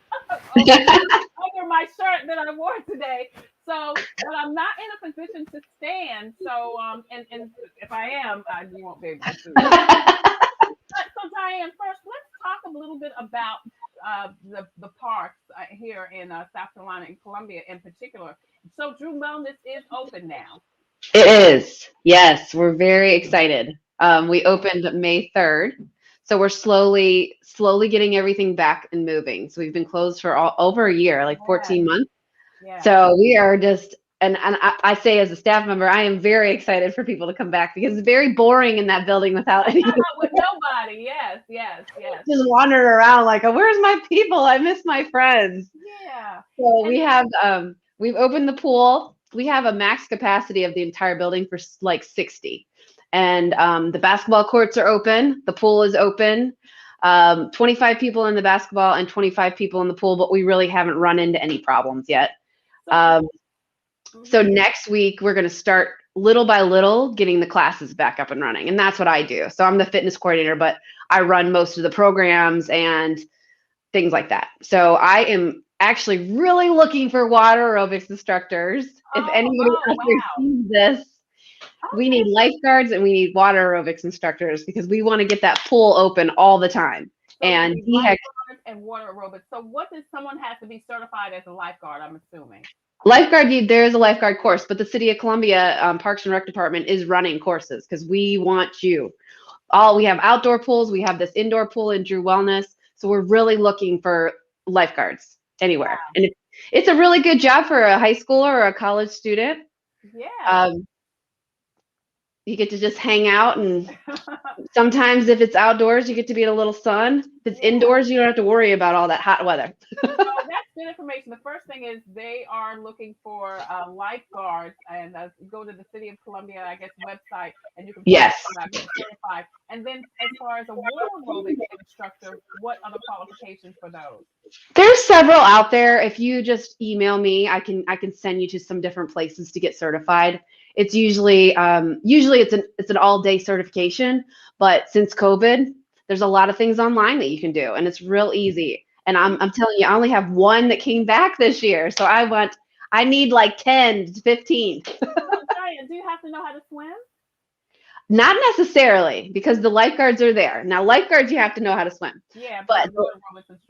over my shirt that I wore today. So, but I'm not in a position to stand. So, and if I am, you won't be able to see it. So, Diane, first, let's talk a little bit about the parks here in South Carolina and Columbia in particular. So, Drew Wellness is open now. It is. Yes, we're very excited. We opened May 3rd. So we're slowly getting everything back and moving. So we've been closed for over a year, like 14 months. Yeah. So we are just, and I say as a staff member, I am very excited for people to come back because it's very boring in that building without anyone. With nobody. Yes. Just wandering around like, where's my people? I miss my friends. Yeah. So we have, we've opened the pool. We have a max capacity of the entire building for like 60. And the basketball courts are open. The pool is open. 25 people in the basketball and 25 people in the pool, but we really haven't run into any problems yet. So next week, we're going to start little by little getting the classes back up and running. And that's what I do. So I'm the fitness coordinator, but I run most of the programs and things like that. So I am actually really looking for water aerobics instructors. If anybody out there sees this, we need lifeguards and we need water aerobics instructors because we want to get that pool open all the time. So and lifeguards and water aerobics. So what does someone have to be certified as a lifeguard, I'm assuming? Lifeguard, there is a lifeguard course, but the City of Columbia Parks and Rec Department is running courses because we want you. We have outdoor pools. We have this indoor pool in Drew Wellness. So we're really looking for lifeguards anywhere. Wow. And it's a really good job for a high schooler or a college student. Yeah. You get to just hang out, and sometimes if it's outdoors, you get to be in a little sun. If it's indoors, you don't have to worry about all that hot weather. So that's good information. The first thing is they are looking for lifeguards, and go to the City of Columbia, I guess, website, and you can certified. And then as far as a water aerobics instructor, what are the qualifications for those? There's several out there. If you just email me, I can send you to some different places to get certified. It's usually it's an all-day certification, but since COVID, there's a lot of things online that you can do, and it's real easy. And I'm telling you, I only have one that came back this year, so I need like 10 to 15. So, Diane, do you have to know how to swim? Not necessarily, because the lifeguards are there. Now, lifeguards, you have to know how to swim. Yeah, but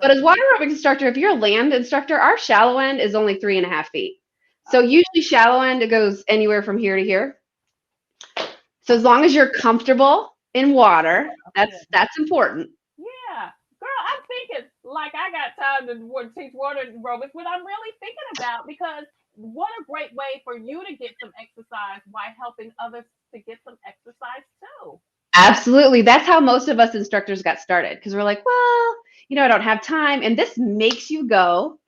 as water aerobics instructor, if you're a land instructor, our shallow end is only 3.5 feet. So usually shallow end, it goes anywhere from here to here. So as long as you're comfortable in water, that's important. Yeah. Girl, I'm thinking like I got time to teach water aerobics, what I'm really thinking about, because what a great way for you to get some exercise while helping others to get some exercise too. Absolutely. That's how most of us instructors got started, because we're like, well, I don't have time. And this makes you go.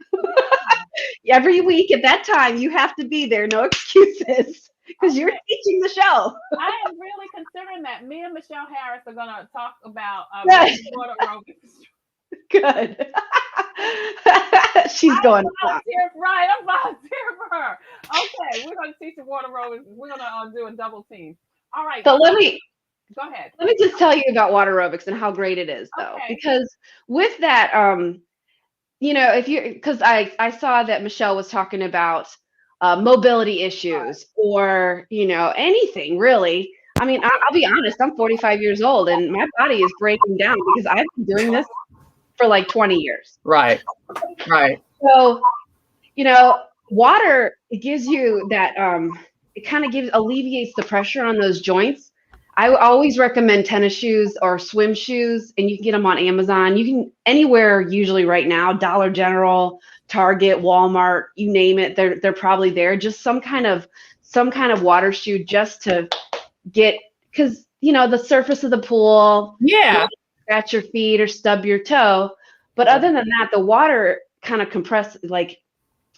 Every week at that time, you have to be there. No excuses, because you're teaching the show. I am really considering that. Me and Michelle Harris are going to talk about water aerobics. Good. She's going. Right, I'm volunteering for her. Okay, we're going to teach the water aerobics. We're going to do a double team. All right. So go ahead. Let me just tell you about water aerobics and how great it is, though, because with that, because I saw that Michelle was talking about mobility issues or, anything really. I mean, I'll be honest, I'm 45 years old and my body is breaking down because I've been doing this for like 20 years. Right. So, water, it gives you that, it kind of alleviates the pressure on those joints. I always recommend tennis shoes or swim shoes, and you can get them on Amazon. You can anywhere usually right now, Dollar General, Target, Walmart, you name it, they're probably there. Just some kind of water shoe just to get, because the surface of the pool, scratch your feet or stub your toe. But other than that, the water kind of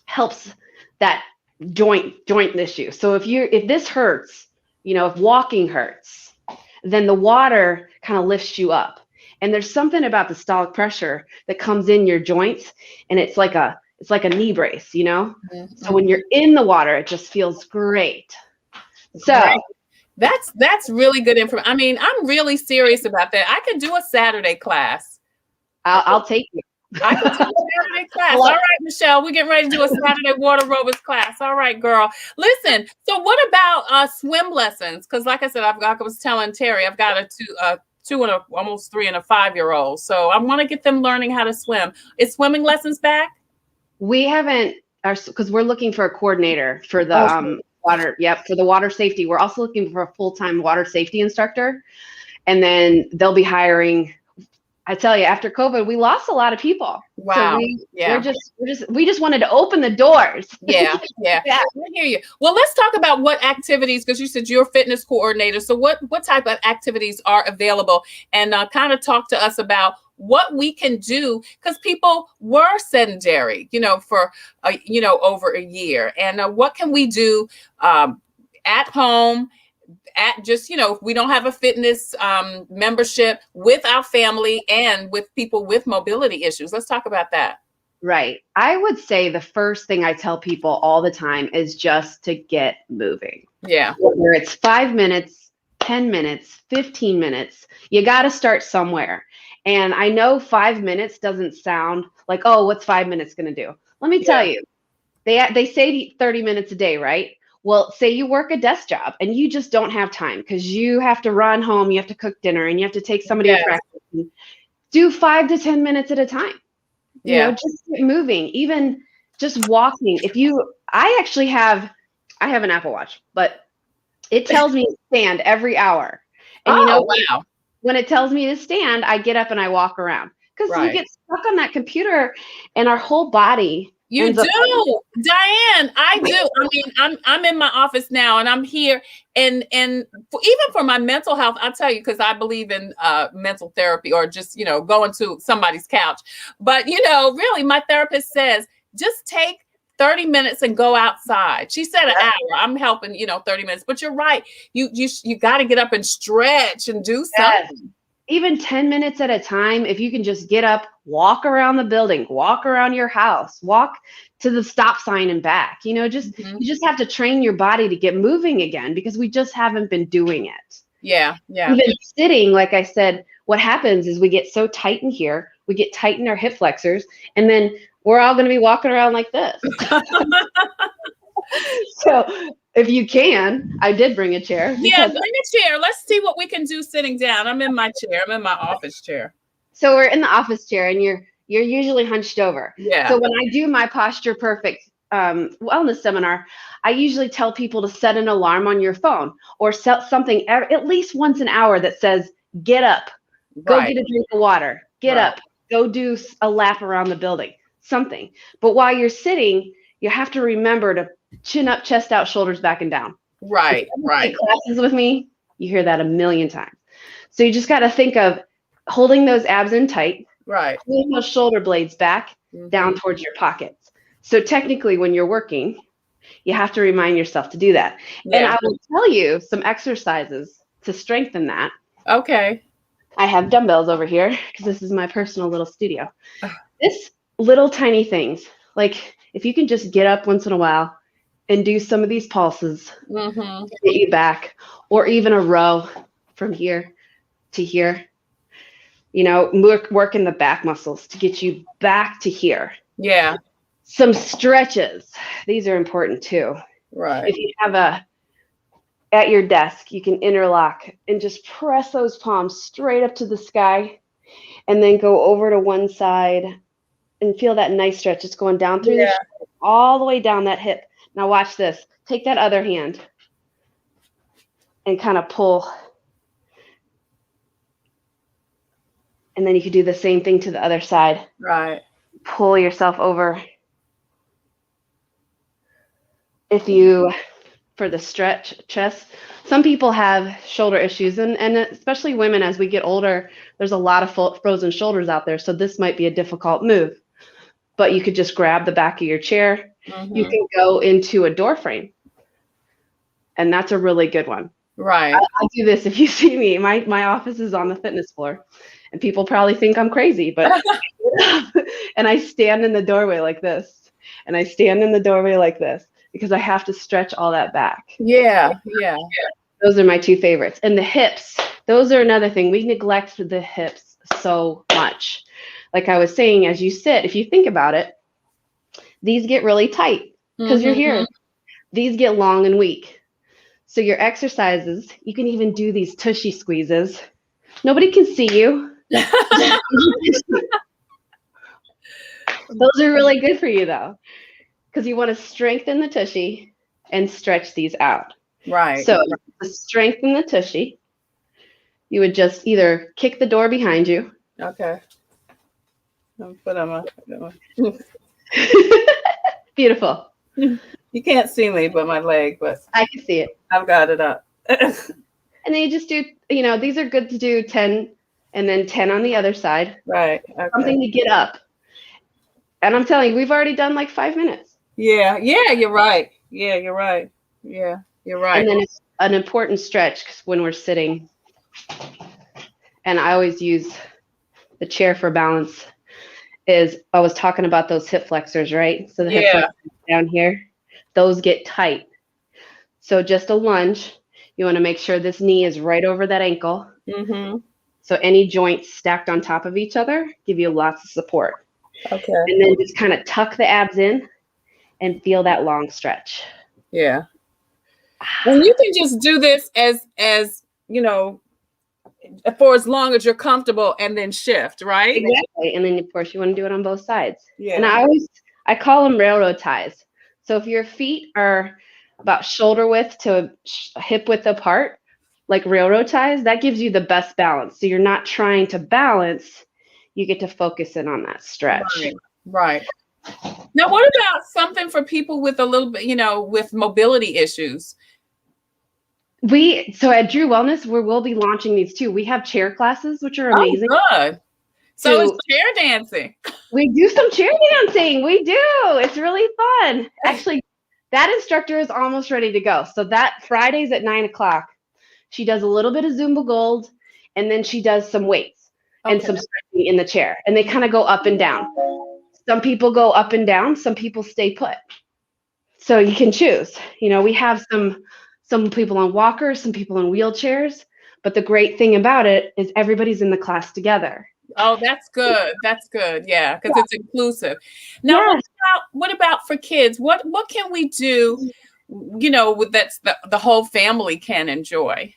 helps that joint issue. So if this hurts, if walking hurts, then the water kind of lifts you up. And there's something about the systolic pressure that comes in your joints, and it's like a knee brace, Mm-hmm. So when you're in the water, it just feels great. So right. That's really good information. I mean, I'm really serious about that. I could do a Saturday class. I'll take you. I can do a Saturday class. All right, Michelle, we're getting ready to do a Saturday water aerobics class. All right, girl. Listen, so what about swim lessons? Because like I said, I was telling Terry, I've got a two and almost 3 and a 5-year-old. So I want to get them learning how to swim. Is swimming lessons back? We haven't, because we're looking for a coordinator for the water. Yep, for the water safety. We're also looking for a full-time water safety instructor. And then they'll be hiring. I tell you, after COVID, we lost a lot of people. Wow. So we just wanted to open the doors. Yeah. I hear you. Well, let's talk about what activities, because you said you're a fitness coordinator. So what type of activities are available? And kind of talk to us about what we can do, because people were sedentary, for, over a year. And what can we do at home? At just, if we don't have a fitness membership, with our family and with people with mobility issues. Let's talk about that. Right. I would say the first thing I tell people all the time is just to get moving. Yeah. Whether it's 5 minutes, 10 minutes, 15 minutes, you got to start somewhere. And I know 5 minutes doesn't sound like, oh, what's 5 minutes going to do? Let me tell you, they say 30 minutes a day, right? Well, say you work a desk job and you just don't have time because you have to run home, you have to cook dinner, and you have to take somebody to practice. Do 5 to 10 minutes at a time. Just get moving, even just walking. I have an Apple Watch, but it tells me to stand every hour. And wow. When it tells me to stand, I get up and I walk around, because you get stuck on that computer and our whole body. You do, Diane. I do. I mean, I'm in my office now, and I'm here, and even for my mental health, I'll tell you, because I believe in mental therapy, or just going to somebody's couch. But really, my therapist says just take 30 minutes and go outside. She said an hour. I'm helping 30 minutes. But you're right. You got to get up and stretch and do something. Even 10 minutes at a time, if you can just get up, walk around the building, walk around your house, walk to the stop sign and back, you just have to train your body to get moving again, because we just haven't been doing it. Yeah. Even sitting, like I said, what happens is we get so tight in here, we get tight in our hip flexors, and then we're all going to be walking around like this. So if you can, I did bring a chair. Yeah, bring a chair. Let's see what we can do sitting down. I'm in my chair. I'm in my office chair. So we're in the office chair, and you're usually hunched over. Yeah. So when I do my Posture Perfect wellness seminar, I usually tell people to set an alarm on your phone, or set something at least once an hour that says, get up, go get a drink of water, get up, go do a lap around the building, something. But while you're sitting, you have to remember to chin up, chest out, shoulders back and down. Right. Take classes with me, you hear that a million times. So you just got to think of holding those abs in tight, pulling those shoulder blades back down towards your pockets. So technically, when you're working, you have to remind yourself to do that. Yeah. And I will tell you some exercises to strengthen that. Okay. I have dumbbells over here because this is my personal little studio. This little tiny things, like if you can just get up once in a while and do some of these pulses to get you back, or even a row from here to here, work in the back muscles to get you back to here. Yeah. Some stretches. These are important too. Right. If you have at your desk, you can interlock and just press those palms straight up to the sky, and then go over to one side and feel that nice stretch. It's going down through the shoulder, all the way down that hip. Now watch this. Take that other hand and kind of pull. And then you could do the same thing to the other side. Right. Pull yourself over. If you, for the stretch chest, some people have shoulder issues, and especially women as we get older, there's a lot of frozen shoulders out there. So this might be a difficult move, but you could just grab the back of your chair. You can go into a door frame, and that's a really good one. Right. I do this if you see me. My office is on the fitness floor, and people probably think I'm crazy, but and I stand in the doorway like this, and I stand in the doorway like this because I have to stretch all that back. Yeah. Those are my two favorites. And the hips, those are another thing. We neglect the hips so much. Like I was saying, as you sit, if you think about it, these get really tight because you're here. These get long and weak. So your exercises, you can even do these tushy squeezes. Nobody can see you. Those are really good for you though, because you want to strengthen the tushy and stretch these out. Right. So to strengthen the tushy, you would just either kick the door behind you. Okay. Put on my Beautiful. You can't see me, but my leg, but I can see it. I've got it up. And then you just do, these are good to do 10 and then 10 on the other side. Right. Okay. Something to get up. And I'm telling you, we've already done like 5 minutes. Yeah, you're right. Yeah, you're right. Yeah, you're right. And then it's an important stretch when we're sitting. And I always use the chair for balance. I was talking about those hip flexors, right? So the hip flexors down here, those get tight. So just a lunge. You want to make sure this knee is right over that ankle. So any joints stacked on top of each other give you lots of support. Okay. And then just kind of tuck the abs in and feel that long stretch. Yeah. And you can just do this as for as long as you're comfortable and then shift, right? Exactly. And then of course you want to do it on both sides. Yeah. And I call them railroad ties. So if your feet are about shoulder width to hip width apart, like railroad ties, that gives you the best balance. So you're not trying to balance, you get to focus in on that stretch. Right. Now, what about something for people with a little bit, with mobility issues? So at Drew Wellness, we'll be launching these too. We have chair classes, which are amazing. Oh, good. So it's chair dancing. We do some chair dancing. We do. It's really fun. Actually, that instructor is almost ready to go. So that Friday's at 9:00. She does a little bit of Zumba Gold, and then she does some weights and some stretching in the chair. And they kind of go up and down. Some people go up and down. Some people stay put. So you can choose. We have some people on walkers, some people in wheelchairs. But the great thing about it is everybody's in the class together. Oh, that's good. That's good. Yeah, because it's inclusive. Now, what about for kids? What can we do, that's the whole family can enjoy?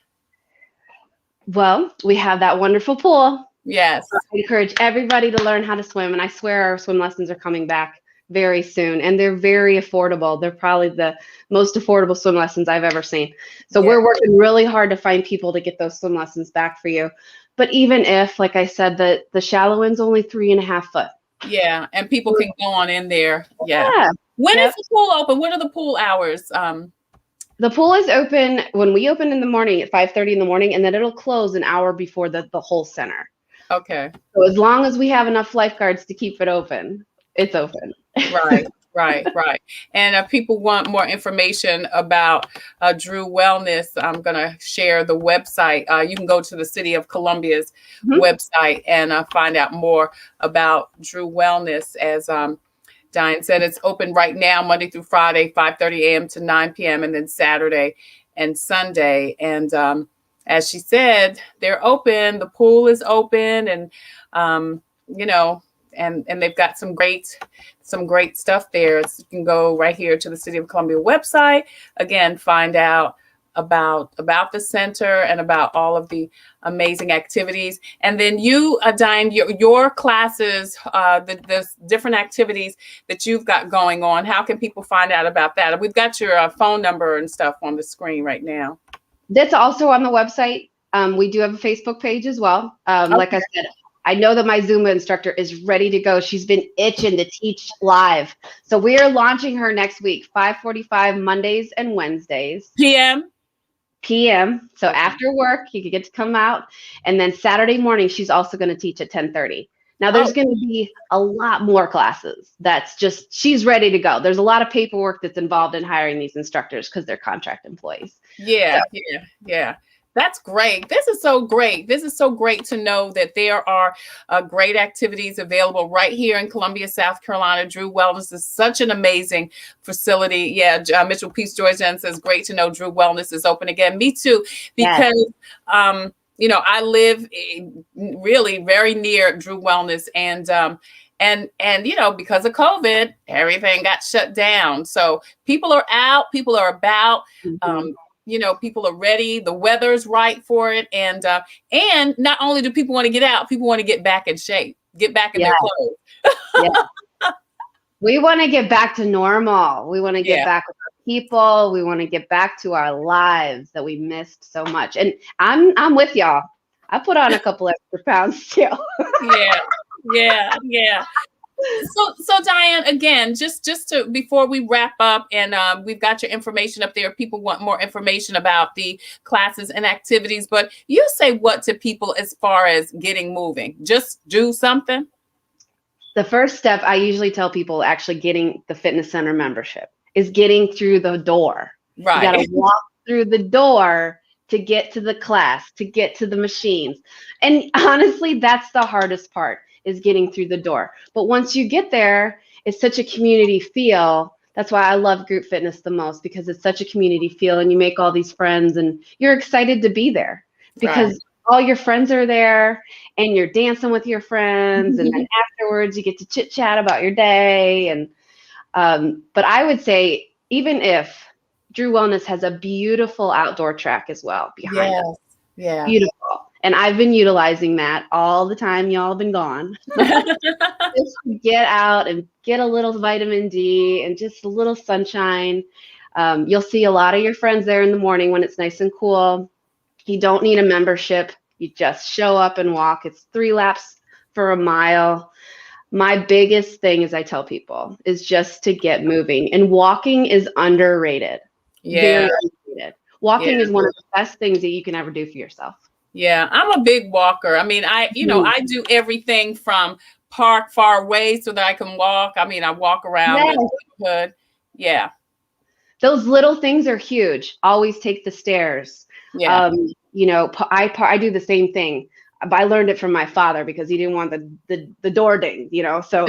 Well, we have that wonderful pool. Yes. I encourage everybody to learn how to swim. And I swear our swim lessons are coming back very soon. And they're very affordable. They're probably the most affordable swim lessons I've ever seen. So we're working really hard to find people to get those swim lessons back for you. But even if, like I said, the shallow end's only 3.5 foot. Yeah, and people can go on in there. Yeah. When is the pool open? What are the pool hours? The pool is open when we open in the morning at 5:30 in the morning, and then it'll close an hour before the whole center. Okay. So as long as we have enough lifeguards to keep it open, it's open. Right. And if people want more information about Drew Wellness, I'm going to share the website. You can go to the City of Columbia's website and find out more about Drew Wellness. As Diane said, it's open right now, Monday through Friday, 5:30 a.m. to 9 p.m. and then Saturday and Sunday. And as she said, they're open. The pool is open, and and they've got some great stuff there. So you can go right here to the City of Columbia website. Again, find out about the center and about all of the amazing activities. And then you, Diane, your classes, the different activities that you've got going on, how can people find out about that? We've got your phone number and stuff on the screen right now. That's also on the website. We do have a Facebook page as well. Like I said, I know that my Zumba instructor is ready to go. She's been itching to teach live. So we are launching her next week, 5:45 Mondays and Wednesdays. PM. So after work, you could get to come out. And then Saturday morning, she's also going to teach at 10:30. Now there's going to be a lot more classes. That's just, she's ready to go. There's a lot of paperwork that's involved in hiring these instructors because they're contract employees. Yeah. That's great. This is so great. This is so great to know that there are great activities available right here in Columbia, South Carolina. Drew Wellness is such an amazing facility. Yeah, Mitchell Peace Georgian says, great to know Drew Wellness is open again. Me too, because I live really very near Drew Wellness, and because of COVID, everything got shut down. So people are out, people are about. People are ready. The weather's right for it. And not only do people want to get out, people want to get back in shape, get back in their clothes. We want to get back to normal. We want to get back with our people. We want to get back to our lives that we missed so much. And I'm with y'all. I put on a couple extra pounds too. Yeah. So Diane, again, just to before we wrap up, and we've got your information up there. People want more information about the classes and activities, but you say what to people as far as getting moving? Just do something. The first step I usually tell people actually getting the fitness center membership is getting through the door. Right. You got to walk through the door to get to the class, to get to the machines. And honestly, that's the hardest part, is getting through the door. But once you get there, it's such a community feel. That's why I love group fitness the most, because it's such a community feel, and you make all these friends and you're excited to be there because all your friends are there and you're dancing with your friends. And then afterwards you get to chit chat about your day. And, but I would say, even if Drew Wellness has a beautiful outdoor track as well behind us. Yeah. Beautiful. And I've been utilizing that all the time y'all have been gone. Just to get out and get a little vitamin D and just a little sunshine. You'll see a lot of your friends there in the morning when it's nice and cool. You don't need a membership. You just show up and walk. It's 3 laps for a mile. My biggest thing, as I tell people, is just to get moving. And walking is underrated. Very underrated. Walking is one of the best things that you can ever do for yourself. Yeah, I'm a big walker. I mean, I do everything from park far away so that I can walk. I mean, I walk around the neighborhood. Yeah. Those little things are huge. Always take the stairs. Yeah. I do the same thing. I learned it from my father because he didn't want the door dinged, so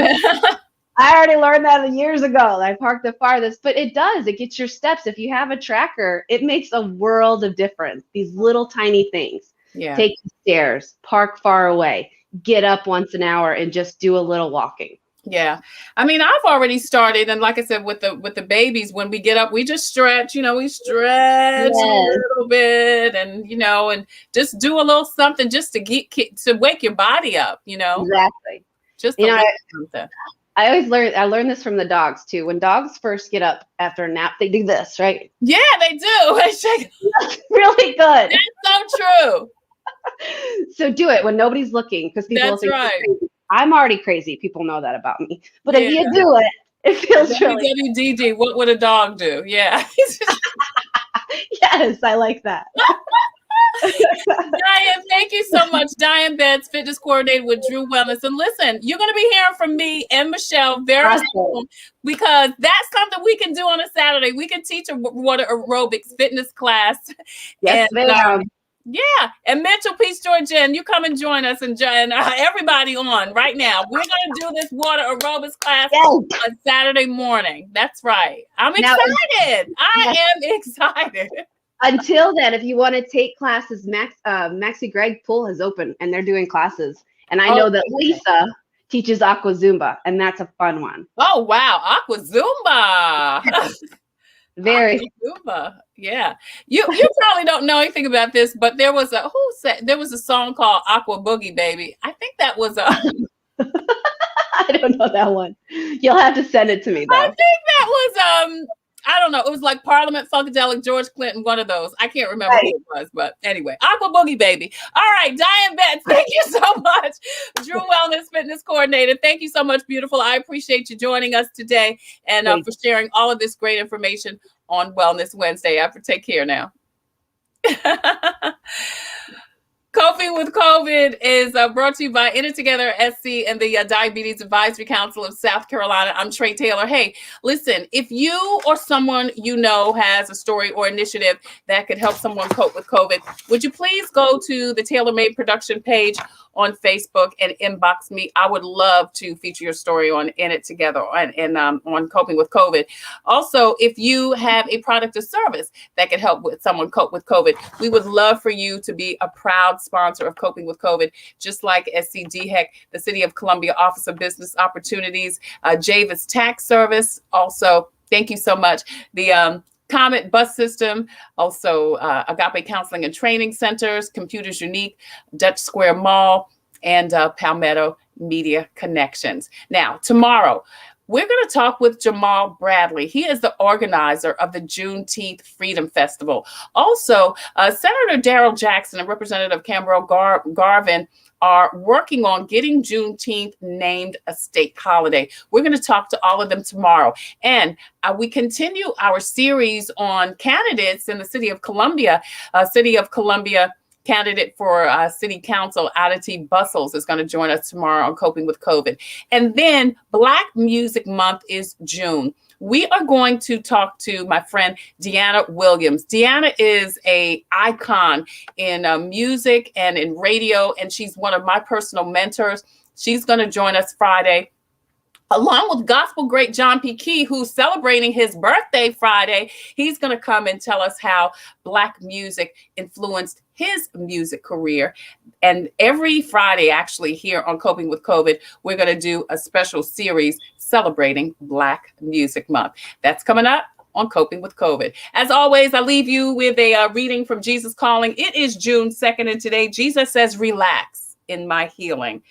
I already learned that years ago. I parked the farthest, but it does. It gets your steps. If you have a tracker, it makes a world of difference. These little tiny things. Yeah. Take the stairs, park far away, get up once an hour and just do a little walking. Yeah. I mean, I've already started. And like I said, with the babies, when we get up, we just stretch, we stretch a little bit and, and just do a little something just to wake your body up, Exactly. Just something. I learned this from the dogs too. When dogs first get up after a nap, they do this, right? Yeah, they do. They shake. Really good. That's so true. So do it when nobody's looking, because people think I'm already crazy. People know that about me. But if you do it, it feels really WWDD, what would a dog do? Yeah. Yes, I like that. Diane, thank you so much. Diane Betz, fitness coordinator with Drew Wellness. And listen, you're going to be hearing from me and Michelle very soon, because that's something we can do on a Saturday. We can teach a water aerobics fitness class. Yes, ma'am. Yeah, and Mitchell Peace Georgian, you come and join us, and everybody on right now. We're going to do this water aerobics class on Saturday morning. That's right. I'm excited. I am excited. Until then, if you want to take classes, Maxie Gregg Pool has opened and they're doing classes. And I know that Lisa teaches Aqua Zumba, and that's a fun one. Oh, wow. Aqua Zumba. Very. Cuba. Yeah. You probably don't know anything about this, but there was a song called Aqua Boogie Baby. I think that was I don't know that one. You'll have to send it to me though. I think that was I don't know. It was like Parliament Funkadelic, George Clinton, one of those. I can't remember who it was, but anyway, Aqua Boogie Baby. All right, Diane Betz, thank you so much. Drew Wellness Fitness Coordinator. Thank you so much, beautiful. I appreciate you joining us today and for sharing all of this great information on Wellness Wednesday. Take care now. Coping with COVID is brought to you by In It Together SC and the Diabetes Advisory Council of South Carolina. I'm Tre Tailor. Hey, listen, if you or someone you know has a story or initiative that could help someone cope with COVID, would you please go to the Tailor Made production page on Facebook and inbox me? I would love to feature your story on In It Together and on Coping with COVID. Also, if you have a product or service that could help with someone cope with COVID, we would love for you to be a proud sponsor of Coping with COVID, just like SCDHEC, the City of Columbia Office of Business Opportunities, Javis Tax Service. Also, thank you so much. The Comet Bus System, also Agape Counseling and Training Centers, Computers Unique, Dutch Square Mall, and Palmetto Media Connections. Now, tomorrow, we're going to talk with Jamal Bradley. He is the organizer of the Juneteenth Freedom Festival. Also, Senator Darrell Jackson and Representative Cambrell Garvin are working on getting Juneteenth named a state holiday. We're going to talk to all of them tomorrow. And we continue our series on candidates in the City of Columbia. Candidate for City Council, Aditi Bustles, is going to join us tomorrow on Coping with COVID. And then Black Music Month is June. We are going to talk to my friend Deanna Williams. Deanna is an icon in music and in radio, and she's one of my personal mentors. She's going to join us Friday, along with gospel great John P. Key, who's celebrating his birthday Friday. He's going to come and tell us how Black music influenced his music career. And every Friday, actually, here on Coping with COVID, we're going to do a special series celebrating Black Music Month. That's coming up on Coping with COVID. As always, I leave you with a reading from Jesus Calling. It is June 2nd, and today Jesus says, "Relax in my healing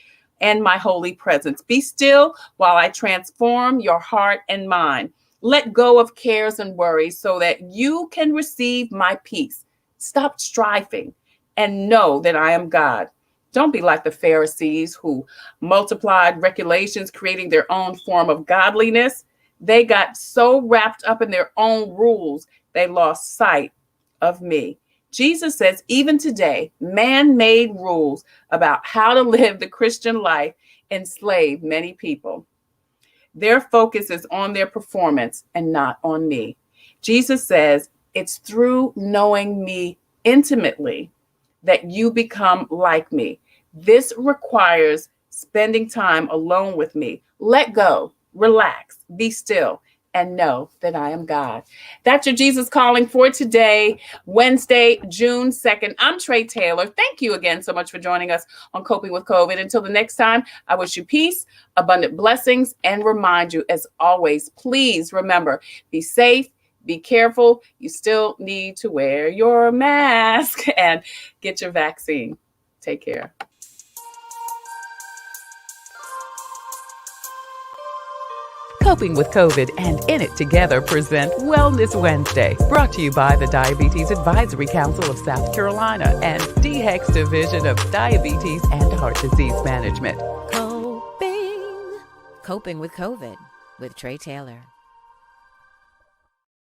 and my holy presence. Be still while I transform your heart and mind. Let go of cares and worries so that you can receive my peace. Stop striving and know that I am God. Don't be like the Pharisees who multiplied regulations, creating their own form of godliness. They got so wrapped up in their own rules, they lost sight of me." Jesus says, even today, man-made rules about how to live the Christian life enslave many people. Their focus is on their performance and not on me. Jesus says, it's through knowing me intimately that you become like me. This requires spending time alone with me. Let go, relax, be still, and know that I am God. That's your Jesus Calling for today, Wednesday, June 2nd. I'm Tre Tailor. Thank you again so much for joining us on Coping with COVID. Until the next time, I wish you peace, abundant blessings, and remind you, as always, please remember, be safe, be careful. You still need to wear your mask and get your vaccine. Take care. Coping with COVID and In It Together present Wellness Wednesday, brought to you by the Diabetes Advisory Council of South Carolina and DHEC's Division of Diabetes and Heart Disease Management. Coping with COVID with Tre Tailor.